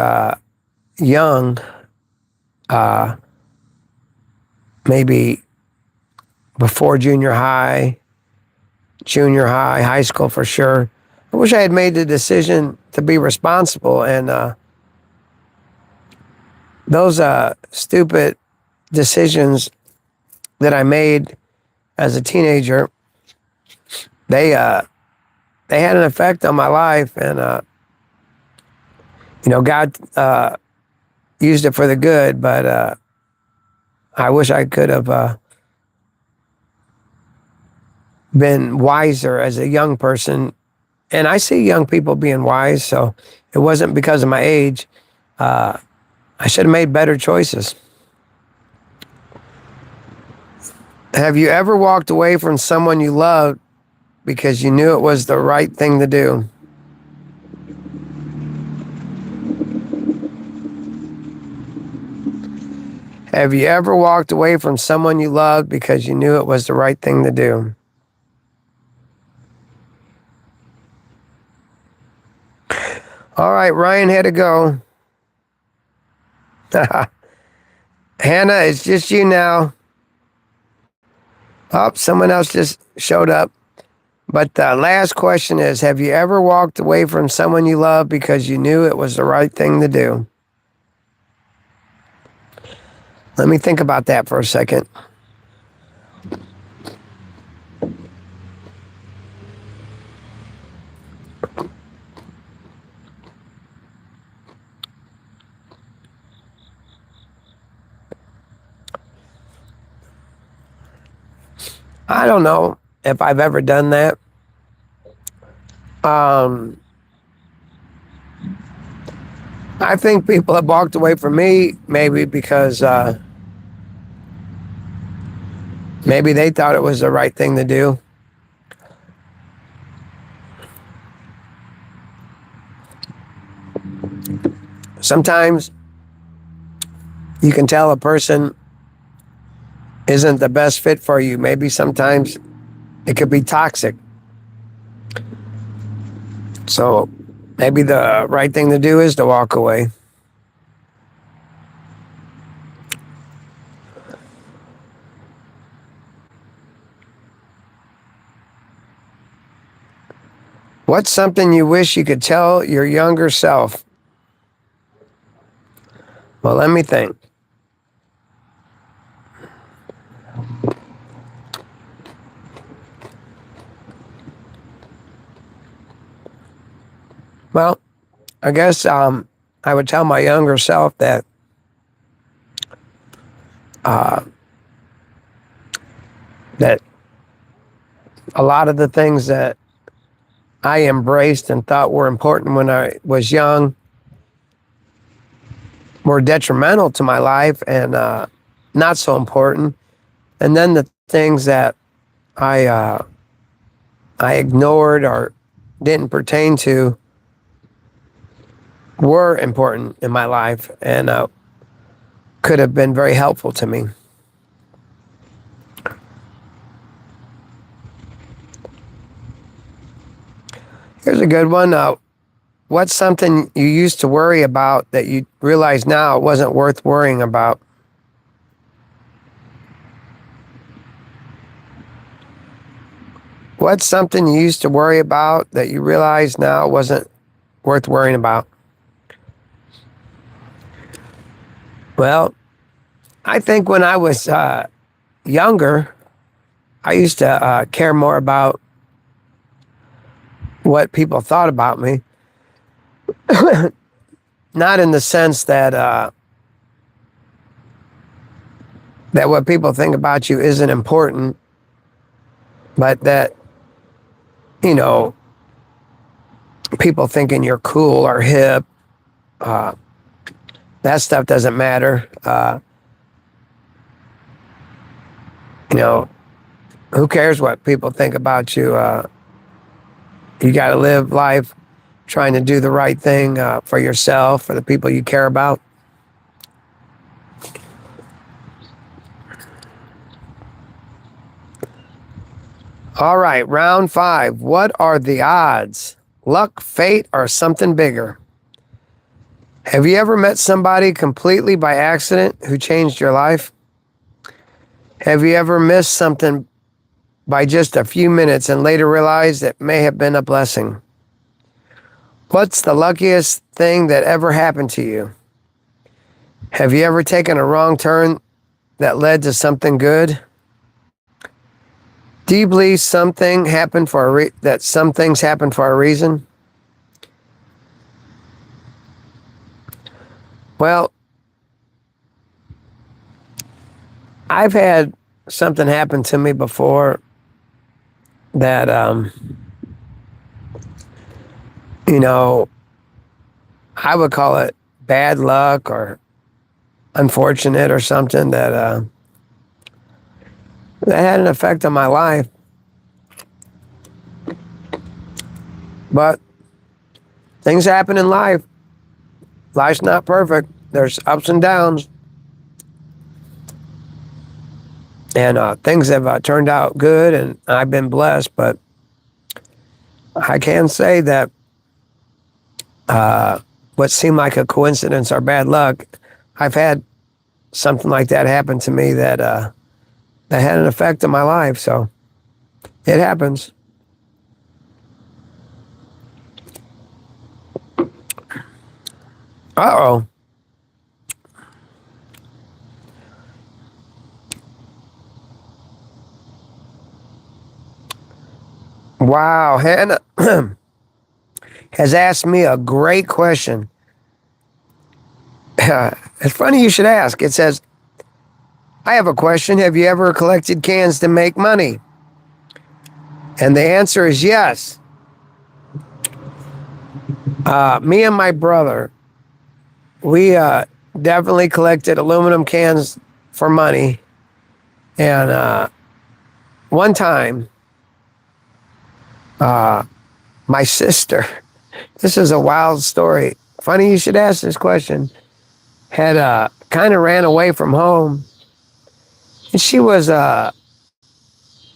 [SPEAKER 1] young, maybe before junior high, high school for sure. I wish I had made the decision to be responsible, and those stupid decisions that I made as a teenager, they had an effect on my life, and God used it for the good, but I wish I could have been wiser as a young person. And I see young people being wise, so it wasn't because of my age. I should have made better choices. Have you ever walked away from someone you loved because you knew it was the right thing to do? Have you ever walked away from someone you loved because you knew it was the right thing to do? All right, Ryan had to go. Hannah, it's just you now. Oh, someone else just showed up. But the last question is, have you ever walked away from someone you love because you knew it was the right thing to do? Let me think about that for a second. I don't know if I've ever done that. I think people have walked away from me maybe because maybe they thought it was the right thing to do. Sometimes you can tell a person isn't the best fit for you. Maybe sometimes it could be toxic. So maybe the right thing to do is to walk away. What's something you wish you could tell your younger self? Well, let me think. Well, I guess I would tell my younger self that that a lot of the things that I embraced and thought were important when I was young were detrimental to my life and not so important. And then the things that I ignored or didn't pertain to were important in my life and could have been very helpful to me. Here's a good one. What's something you used to worry about that you realize now it wasn't worth worrying about? What's something you used to worry about that you realize now wasn't worth worrying about? Well, I think when I was younger, I used to care more about what people thought about me. Not in the sense that that what people think about you isn't important, but that, you know, people thinking you're cool or hip, that stuff doesn't matter. Who cares what people think about you? You got to live life trying to do the right thing for yourself, for the people you care about. All right, round 5. What are the odds? Luck, fate, or something bigger? Have you ever met somebody completely by accident who changed your life? Have you ever missed something by just a few minutes and later realized it may have been a blessing? What's the luckiest thing that ever happened to you? Have you ever taken a wrong turn that led to something good? Do you believe something happened that some things happen for a reason? Well, I've had something happen to me before that, I would call it bad luck or unfortunate or something that had an effect on my life. But things happen in life. Life's not perfect. There's ups and downs. And things have turned out good, and I've been blessed. But I can say that what seemed like a coincidence or bad luck, I've had something like that happen to me that had an effect on my life. So it happens. Uh-oh. Wow, Hannah has asked me a great question. It's funny you should ask. It says, I have a question. Have you ever collected cans to make money? And the answer is yes. Me and my brother, we definitely collected aluminum cans for money. And one time, my sister, this is a wild story. Funny you should ask this question. Had kind of ran away from home. And she was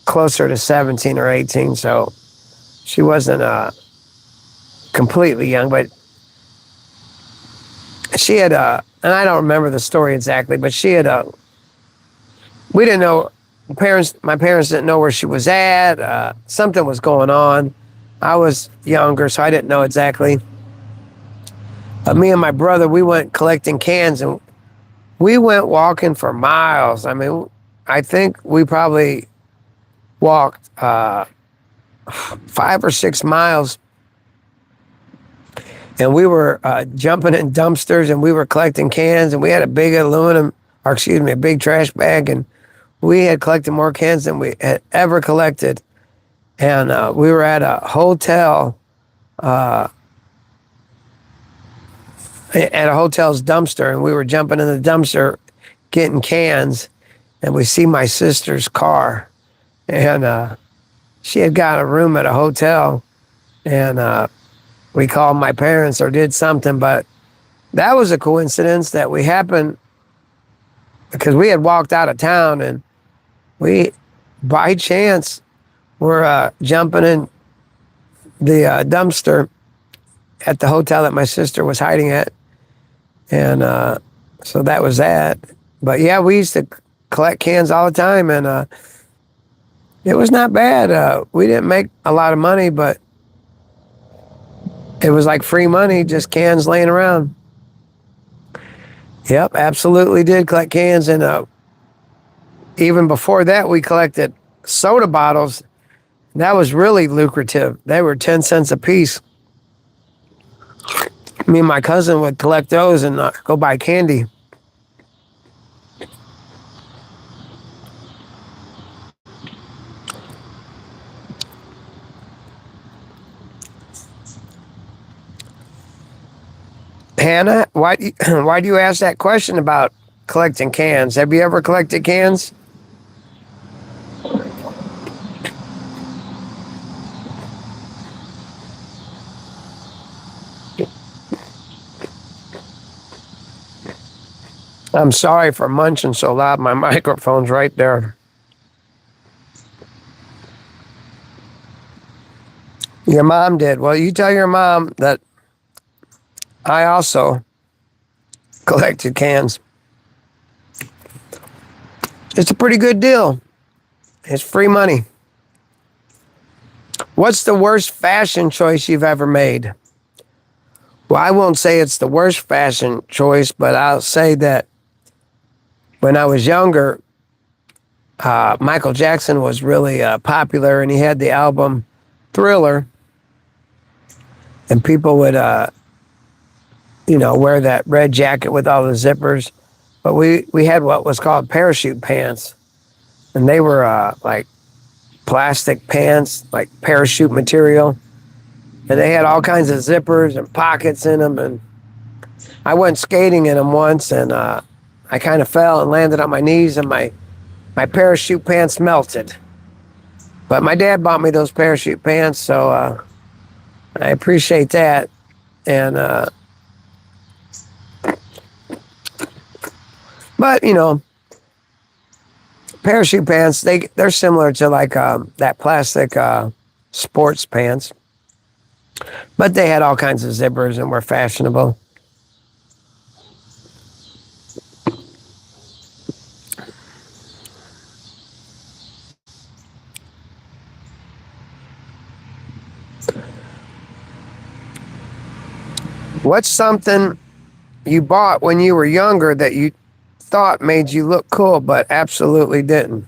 [SPEAKER 1] closer to 17 or 18, so she wasn't completely young, but she had, and I don't remember the story exactly, but she had, we didn't know, my parents didn't know where she was at. Something was going on. I was younger, so I didn't know exactly. But me and my brother, we went collecting cans, and we went walking for miles. I mean, I think we probably walked 5 or 6 miles, and we were jumping in dumpsters, and we were collecting cans, and we had a big a big trash bag, and we had collected more cans than we had ever collected. And we were at a hotel, at a hotel's dumpster, and we were jumping in the dumpster, getting cans, and we see my sister's car, and she had got a room at a hotel, and we called my parents or did something, but that was a coincidence that we happened because we had walked out of town, and we, by chance, were jumping in the dumpster at the hotel that my sister was hiding at, and so that was that. But yeah, we used to collect cans all the time, and it was not bad. We didn't make a lot of money, but it was like free money, just cans laying around. Yep, absolutely did collect cans, and even before that, we collected soda bottles. That was really lucrative. They were 10 cents a piece. Me and my cousin would collect those and go buy candy. Hannah, why do you ask that question about collecting cans? Have you ever collected cans? I'm sorry for munching so loud. My microphone's right there. Your mom did. Well, you tell your mom that I also collected cans. It's a pretty good deal. It's free money. What's the worst fashion choice you've ever made? Well, I won't say it's the worst fashion choice, but I'll say that when I was younger, Michael Jackson was really popular, and he had the album Thriller, and people would, wear that red jacket with all the zippers. But we had what was called parachute pants, and they were like plastic pants, like parachute material, and they had all kinds of zippers and pockets in them. And I went skating in them once, and I kind of fell and landed on my knees, and my parachute pants melted. But my dad bought me those parachute pants, so I appreciate that. And but parachute pants, they're similar to like that plastic sports pants, but they had all kinds of zippers and were fashionable. What's something you bought when you were younger that you thought made you look cool but absolutely didn't?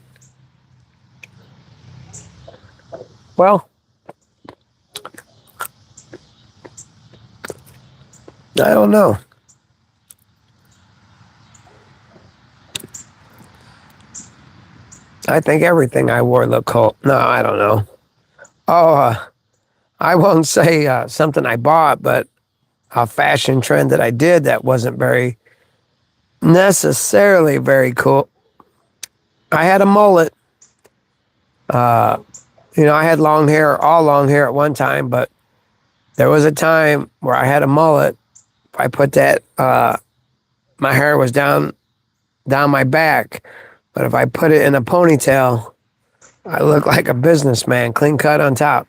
[SPEAKER 1] Well, I don't know. I think everything I wore looked cool. No, I don't know. Oh, I won't say something I bought, but a fashion trend that I did that wasn't very necessarily very cool. I had a mullet. I had long hair, all long hair at one time, but there was a time where I had a mullet. I put that, my hair was down my back, but if I put it in a ponytail, I look like a businessman, clean cut on top.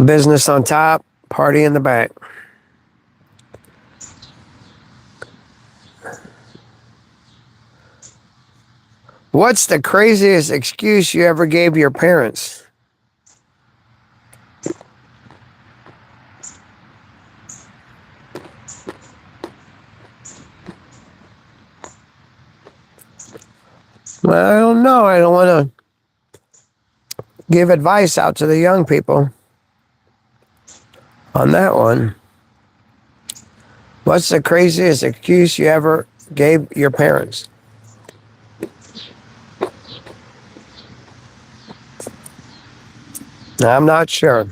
[SPEAKER 1] Business on top, party in the back. What's the craziest excuse you ever gave your parents? Well, I don't know. I don't want to give advice out to the young people on that one. What's the craziest excuse you ever gave your parents? I'm not sure.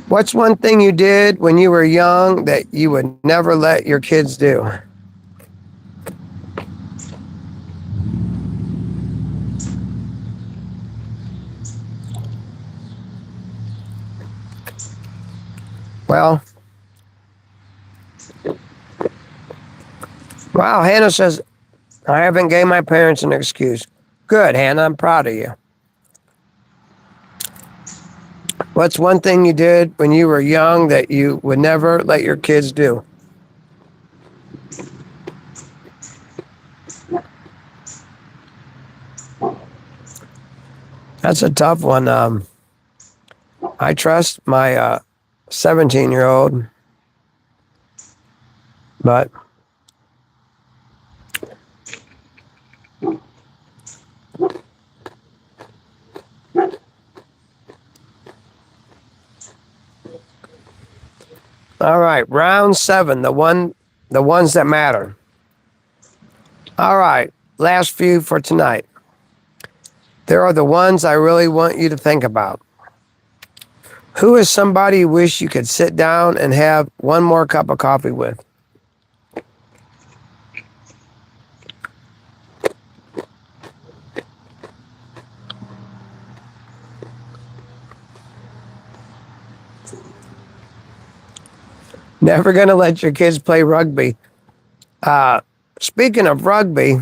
[SPEAKER 1] What's one thing you did when you were young that you would never let your kids do? Well, wow, Hannah says, I haven't gave my parents an excuse. Good, Hannah, I'm proud of you. What's one thing you did when you were young that you would never let your kids do? That's a tough one. I trust my 17-year-old, but all right, round 7, the ones that matter. All right, last few for tonight. There are the ones I really want you to think about. Who is somebody you wish you could sit down and have one more cup of coffee with? Never going to let your kids play rugby. Speaking of rugby,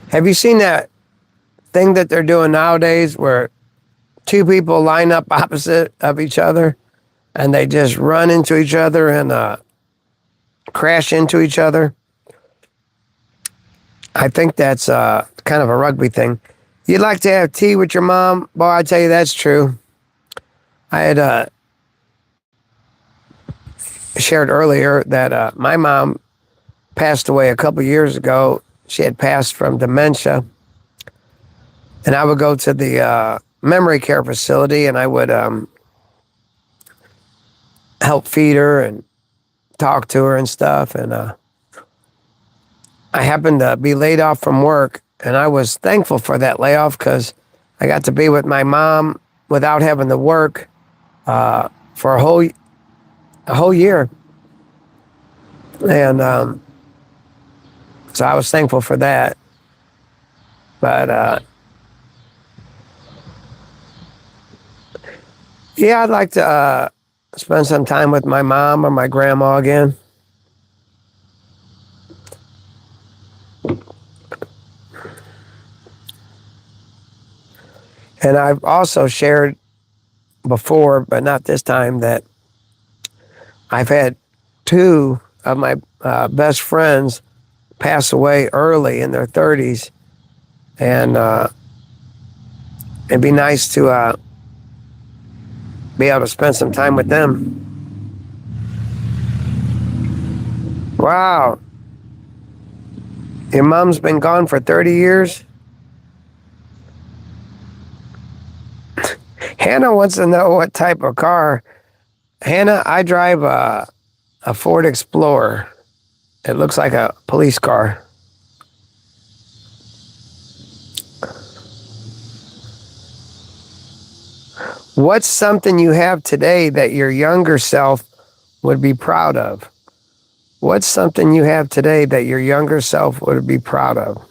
[SPEAKER 1] have you seen that thing that they're doing nowadays where two people line up opposite of each other and they just run into each other and crash into each other? I think that's kind of a rugby thing. You'd like to have tea with your mom? Boy, I tell you, that's true. I had shared earlier that my mom passed away a couple years ago. She had passed from dementia. And I would go to the memory care facility and I would help feed her and talk to her and stuff. And I happened to be laid off from work. And I was thankful for that layoff because I got to be with my mom without having to work for a whole year. And so I was thankful for that. But yeah, I'd like to spend some time with my mom or my grandma again. And I've also shared before, but not this time, that I've had 2 of my best friends pass away early in their 30s. And it'd be nice to be able to spend some time with them. Wow. Your mom's been gone for 30 years? Hannah wants to know what type of car. Hannah, I drive a Ford Explorer. It looks like a police car. What's something you have today that your younger self would be proud of? What's something you have today that your younger self would be proud of?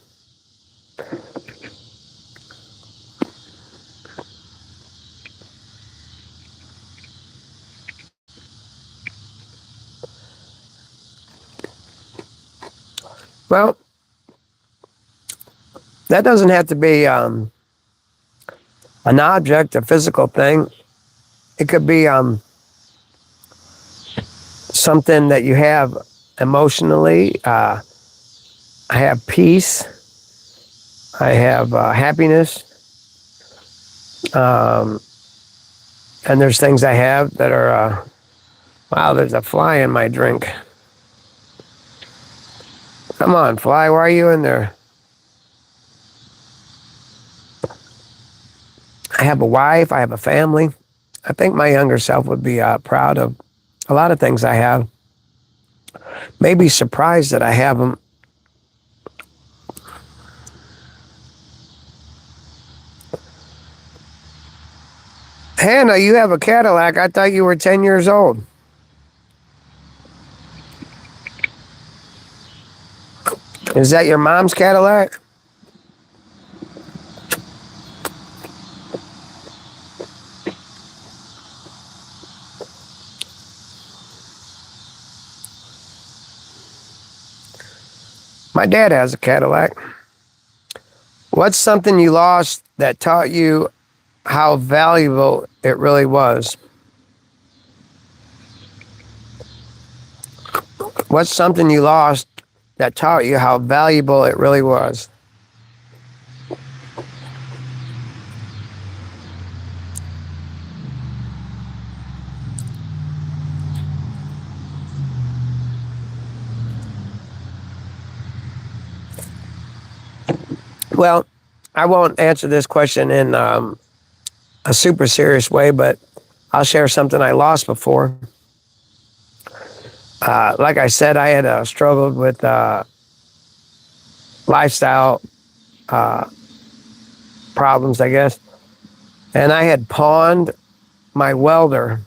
[SPEAKER 1] Well, that doesn't have to be an object, a physical thing. It could be something that you have emotionally. I have peace. I have happiness. And there's things I have that are Wow, there's a fly in my drink. Come on, fly, why are you in there? I have a wife, I have a family. I think my younger self would be proud of a lot of things I have. Maybe surprised that I have them. Hannah, you have a Cadillac. I thought you were 10 years old. Is that your mom's Cadillac? My dad has a Cadillac. What's something you lost that taught you how valuable it really was? What's something you lost that taught you how valuable it really was? Well, I won't answer this question in a super serious way, but I'll share something I lost before. Like I said, I had struggled with lifestyle problems, I guess. And I had pawned my welder.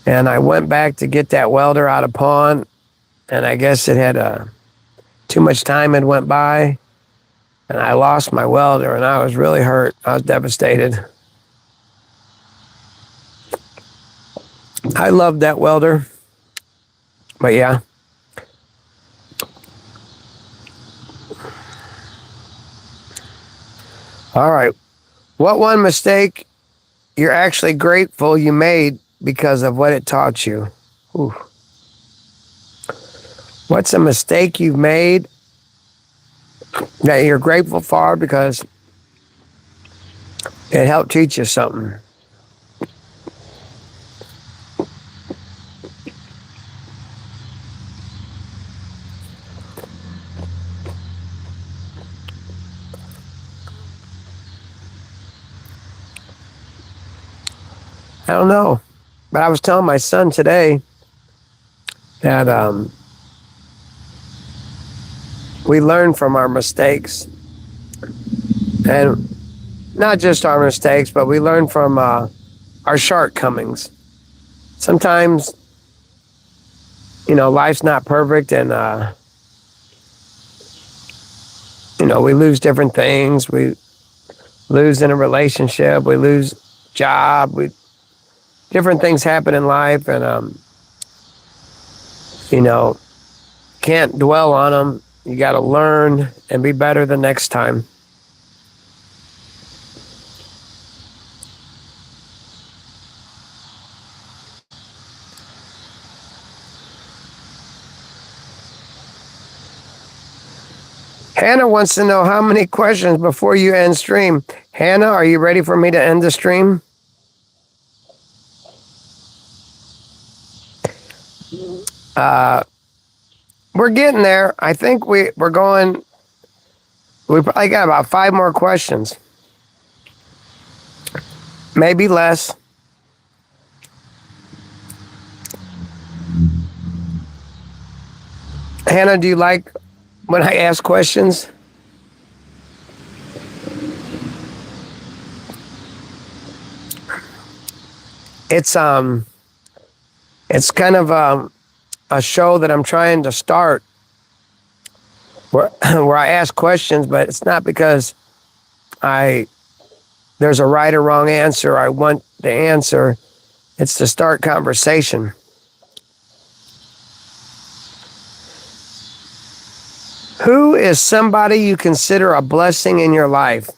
[SPEAKER 1] And I went back to get that welder out of pawn. And I guess it had too much time had went by. And I lost my welder. And I was really hurt. I was devastated. I loved that welder. But yeah. All right. What one mistake you're actually grateful you made because of what it taught you? Ooh. What's a mistake you've made that you're grateful for because it helped teach you something? I don't know. But I was telling my son today that we learn from our mistakes. And not just our mistakes, but we learn from our shortcomings. Sometimes, life's not perfect and, we lose different things. We lose in a relationship. We lose job. Different things happen in life and, can't dwell on them. You got to learn and be better the next time. Hannah wants to know how many questions before you end stream. Hannah, are you ready for me to end the stream? We're getting there. I think we're going. We probably got about 5 more questions. Maybe less. Hannah, do you like when I ask questions? It's kind of a show that I'm trying to start where where I ask questions, but it's not because there's a right or wrong answer. I want the answer. It's to start conversation. Who is somebody you consider a blessing in your life?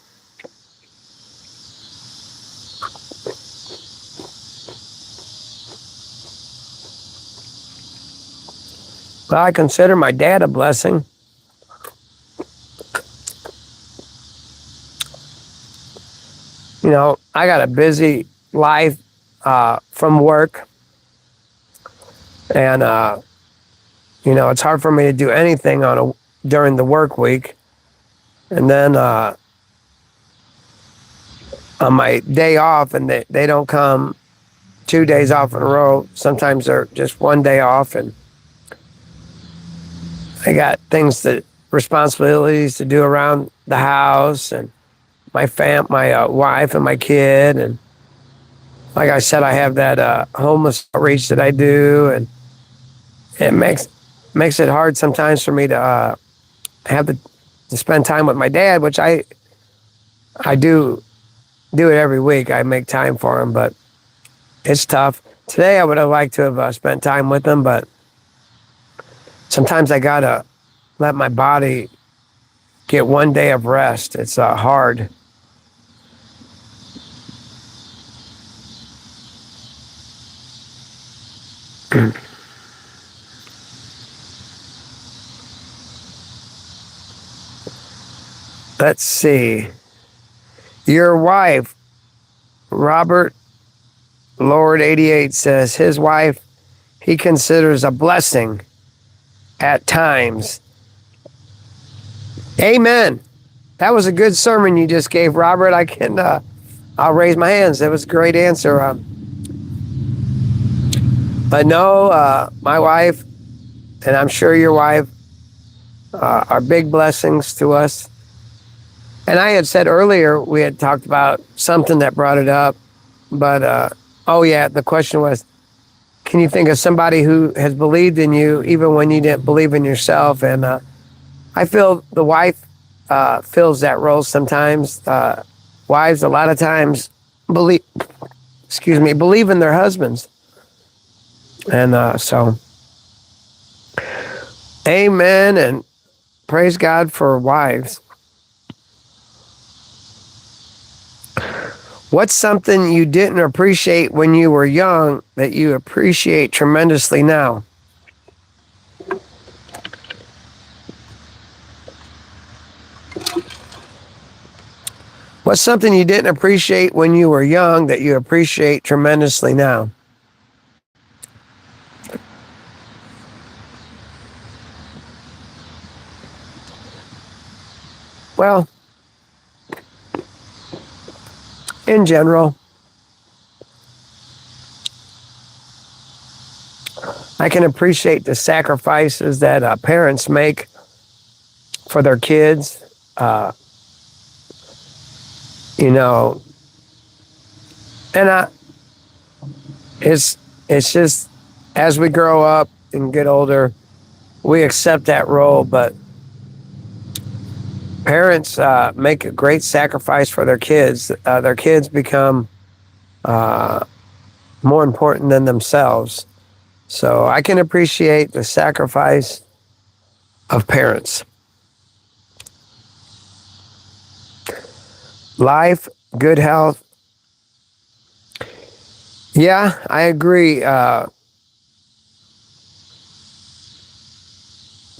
[SPEAKER 1] Well, I consider my dad a blessing. I got a busy life from work. And it's hard for me to do anything during the work week. And then on my day off, and they don't come 2 days off in a row. Sometimes they're just one day off, and I got responsibilities to do around the house, and my wife and my kid. And like I said, I have that homeless outreach that I do, and it makes it hard sometimes for me to to spend time with my dad, which I do it every week. I make time for him, but it's tough. Today I would have liked to have spent time with him, but sometimes I gotta let my body get one day of rest. It's hard. Let's see. Your wife, Robert Lord 88, says his wife he considers a blessing at times. Amen. That was a good sermon you just gave, Robert. I'll raise my hands. That was a great answer. But no, my wife, and I'm sure your wife, are big blessings to us. And I had said earlier, we had talked about something that brought it up. But, the question was, can you think of somebody who has believed in you even when you didn't believe in yourself? And I feel the wife fills that role sometimes. Wives, a lot of times, believe in their husbands. And so, amen, and praise God for wives. What's something you didn't appreciate when you were young that you appreciate tremendously now? What's something you didn't appreciate when you were young that you appreciate tremendously now? Well, in general, I can appreciate the sacrifices that parents make for their kids. And it's just as we grow up and get older, we accept that role. But parents make a great sacrifice for their kids. Their kids become more important than themselves. So I can appreciate the sacrifice of parents. Life, good health. Yeah, I agree.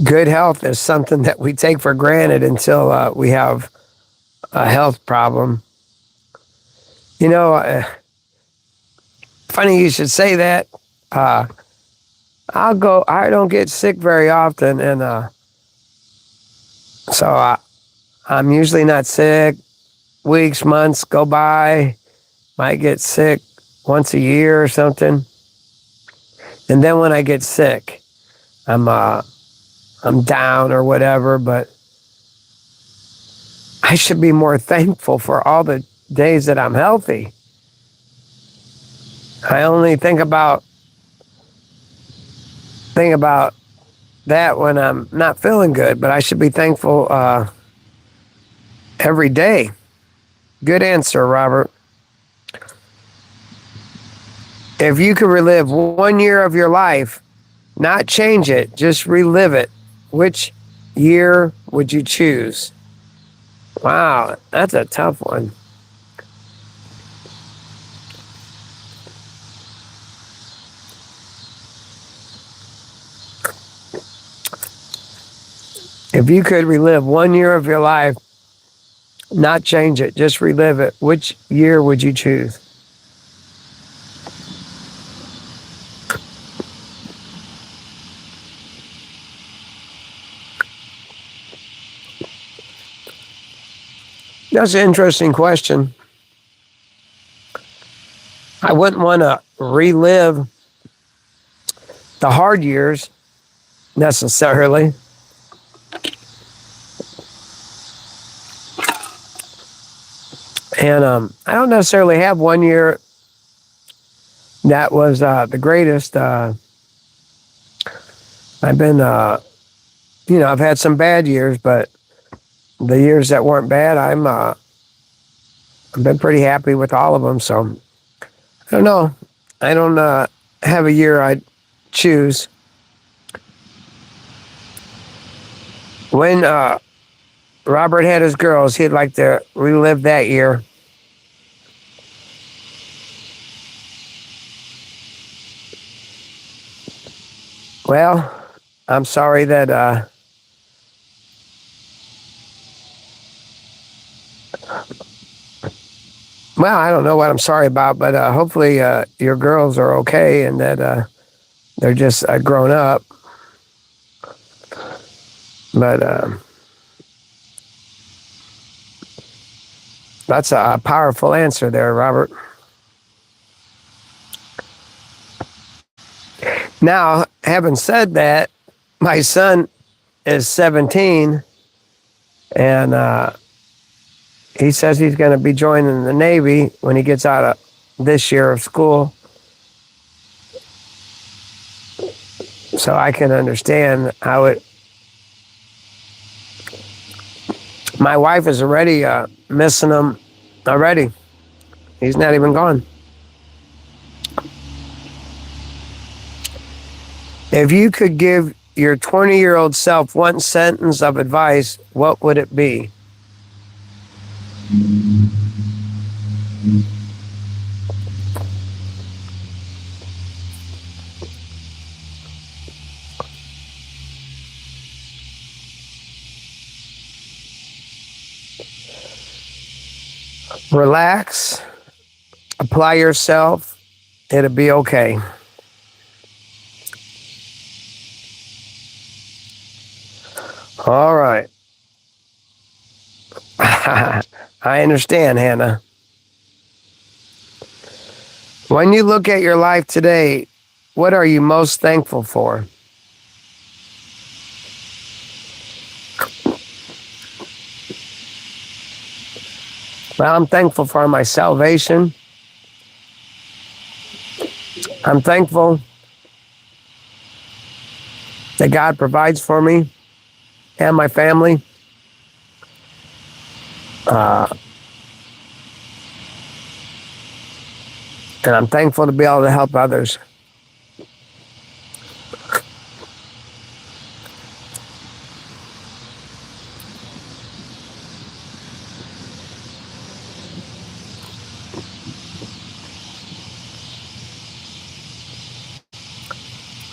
[SPEAKER 1] Good health is something that we take for granted until we have a health problem. Funny you should say that. I don't get sick very often, and so I'm usually not sick. Weeks, months go by. Might get sick once a year or something. And then when I get sick, I'm down or whatever, but I should be more thankful for all the days that I'm healthy. I only think about that when I'm not feeling good, but I should be thankful every day. Good answer, Robert. If you could relive 1 year of your life, not change it, just relive it, which year would you choose? Wow, that's a tough one. If you could relive 1 year of your life, not change it, just relive it, which year would you choose? That's an interesting question. I wouldn't want to relive the hard years necessarily. And I don't necessarily have one year that was the greatest. I've been, I've had some bad years, but the years that weren't bad, I've been pretty happy with all of them. So I don't know. I don't have a year I'd choose. When Robert had his girls, he'd like to relive that year. Well, I'm sorry that well, I don't know what I'm sorry about, but hopefully your girls are okay and that they're just grown up. But that's a powerful answer there, Robert. Now, having said that, my son is 17, and he says he's going to be joining the Navy when he gets out of this year of school. So I can understand how it. My wife is already missing him already. He's not even gone. If you could give your 20-year-old self one sentence of advice, what would it be? Relax, apply yourself, it'll be okay. All right. I understand, Hannah. When you look at your life today, what are you most thankful for? Well, I'm thankful for my salvation. I'm thankful that God provides for me and my family. And I'm thankful to be able to help others.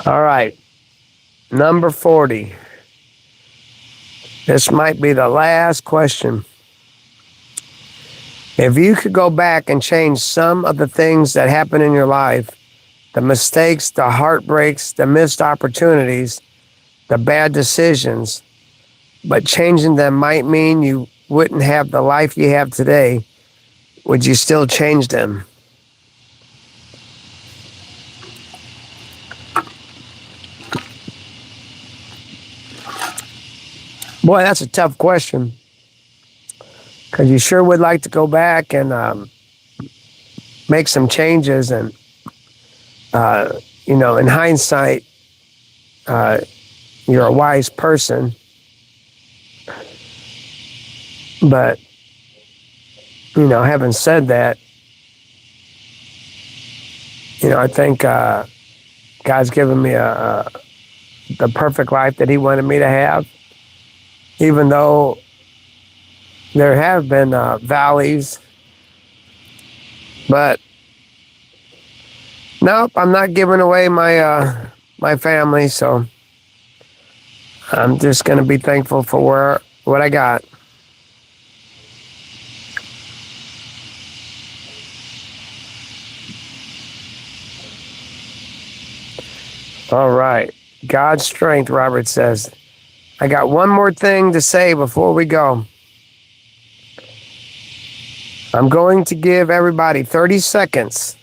[SPEAKER 1] All right. Number 40. This might be the last question. If you could go back and change some of the things that happened in your life, the mistakes, the heartbreaks, the missed opportunities, the bad decisions, but changing them might mean you wouldn't have the life you have today, would you still change them? Boy, that's a tough question. Because you sure would like to go back and make some changes. And, in hindsight, you're a wise person. But, having said that, I think God's given me the perfect life that He wanted me to have. Even though there have been valleys, but nope, I'm not giving away my family, so I'm just going to be thankful for what I got. All right, God's strength, Robert says. I got one more thing to say before we go. I'm going to give everybody 30 seconds.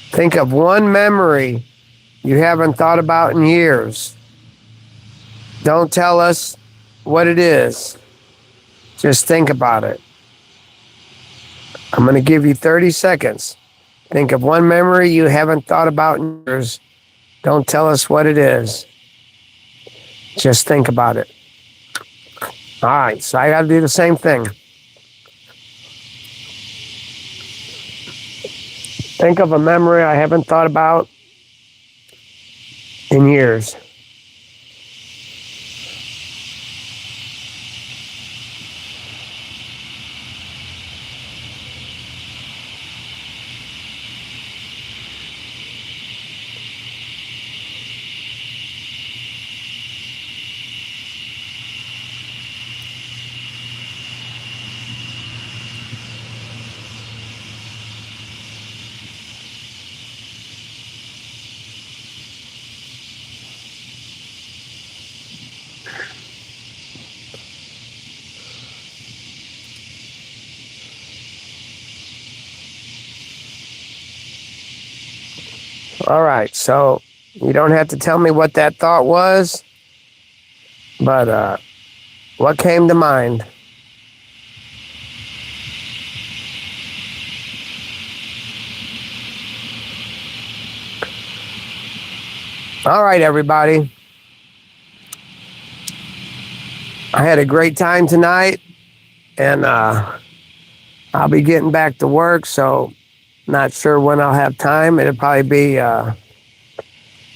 [SPEAKER 1] Think of one memory you haven't thought about in years. Don't tell us what it is. Just think about it. I'm going to give you 30 seconds. Think of one memory you haven't thought about in years. Don't tell us what it is. Just think about it. All right, so I got to do the same thing. Think of a memory I haven't thought about in years. All right, so you don't have to tell me what that thought was, but what came to mind? All right, everybody. I had a great time tonight, and I'll be getting back to work, so not sure when I'll have time. It'll probably be a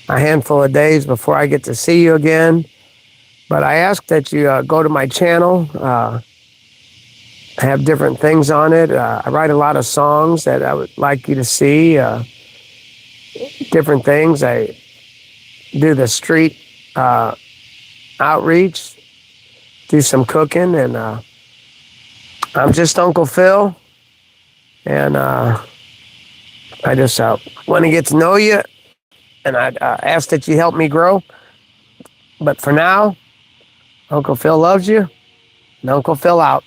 [SPEAKER 1] handful of days before I get to see you again. But I ask that you go to my channel. I have different things on it. I write a lot of songs that I would like you to see. Different things. I do the street outreach, do some cooking, and I'm just Uncle Phil. And I just want to get to know you, and I ask that you help me grow. But for now, Uncle Phil loves you, and Uncle Phil out.